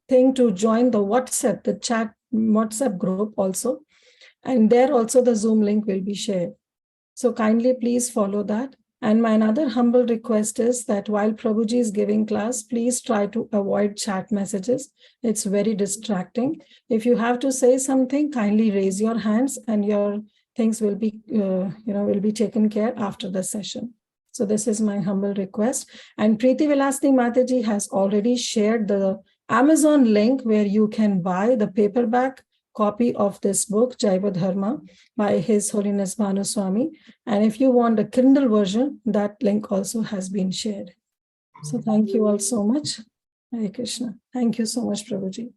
thing to join the WhatsApp, the chat WhatsApp group also. And there also the Zoom link will be shared. So kindly please follow that. And my another humble request is that while Prabhuji is giving class, please try to avoid chat messages. It's very distracting. If you have to say something, kindly raise your hands and your things will be, will be taken care after the session. So this is my humble request. And Preeti Vilasni Mataji has already shared the Amazon link where you can buy the paperback copy of this book, Jaiva Dharma, by His Holiness Bhanu Swami. And if you want a Kindle version, that link also has been shared. So thank you all so much. Hare Krishna. Thank you so much, Prabhuji.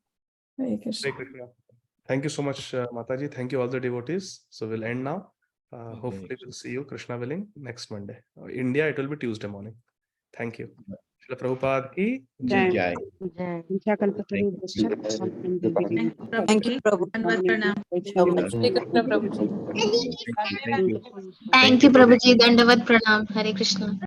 Hare Krishna. Hare Krishna. Thank you so much, Mataji. Thank you all the devotees. So we'll end now. Hopefully we'll see you, Krishna willing, next Monday. India, it will be Tuesday morning. Thank you. Srila Prabhupada ki Jai. Jai. Thank you, Prabhu. Thank you. Thank you, Prabhuji. Dandavat Pranam. Hare Krishna.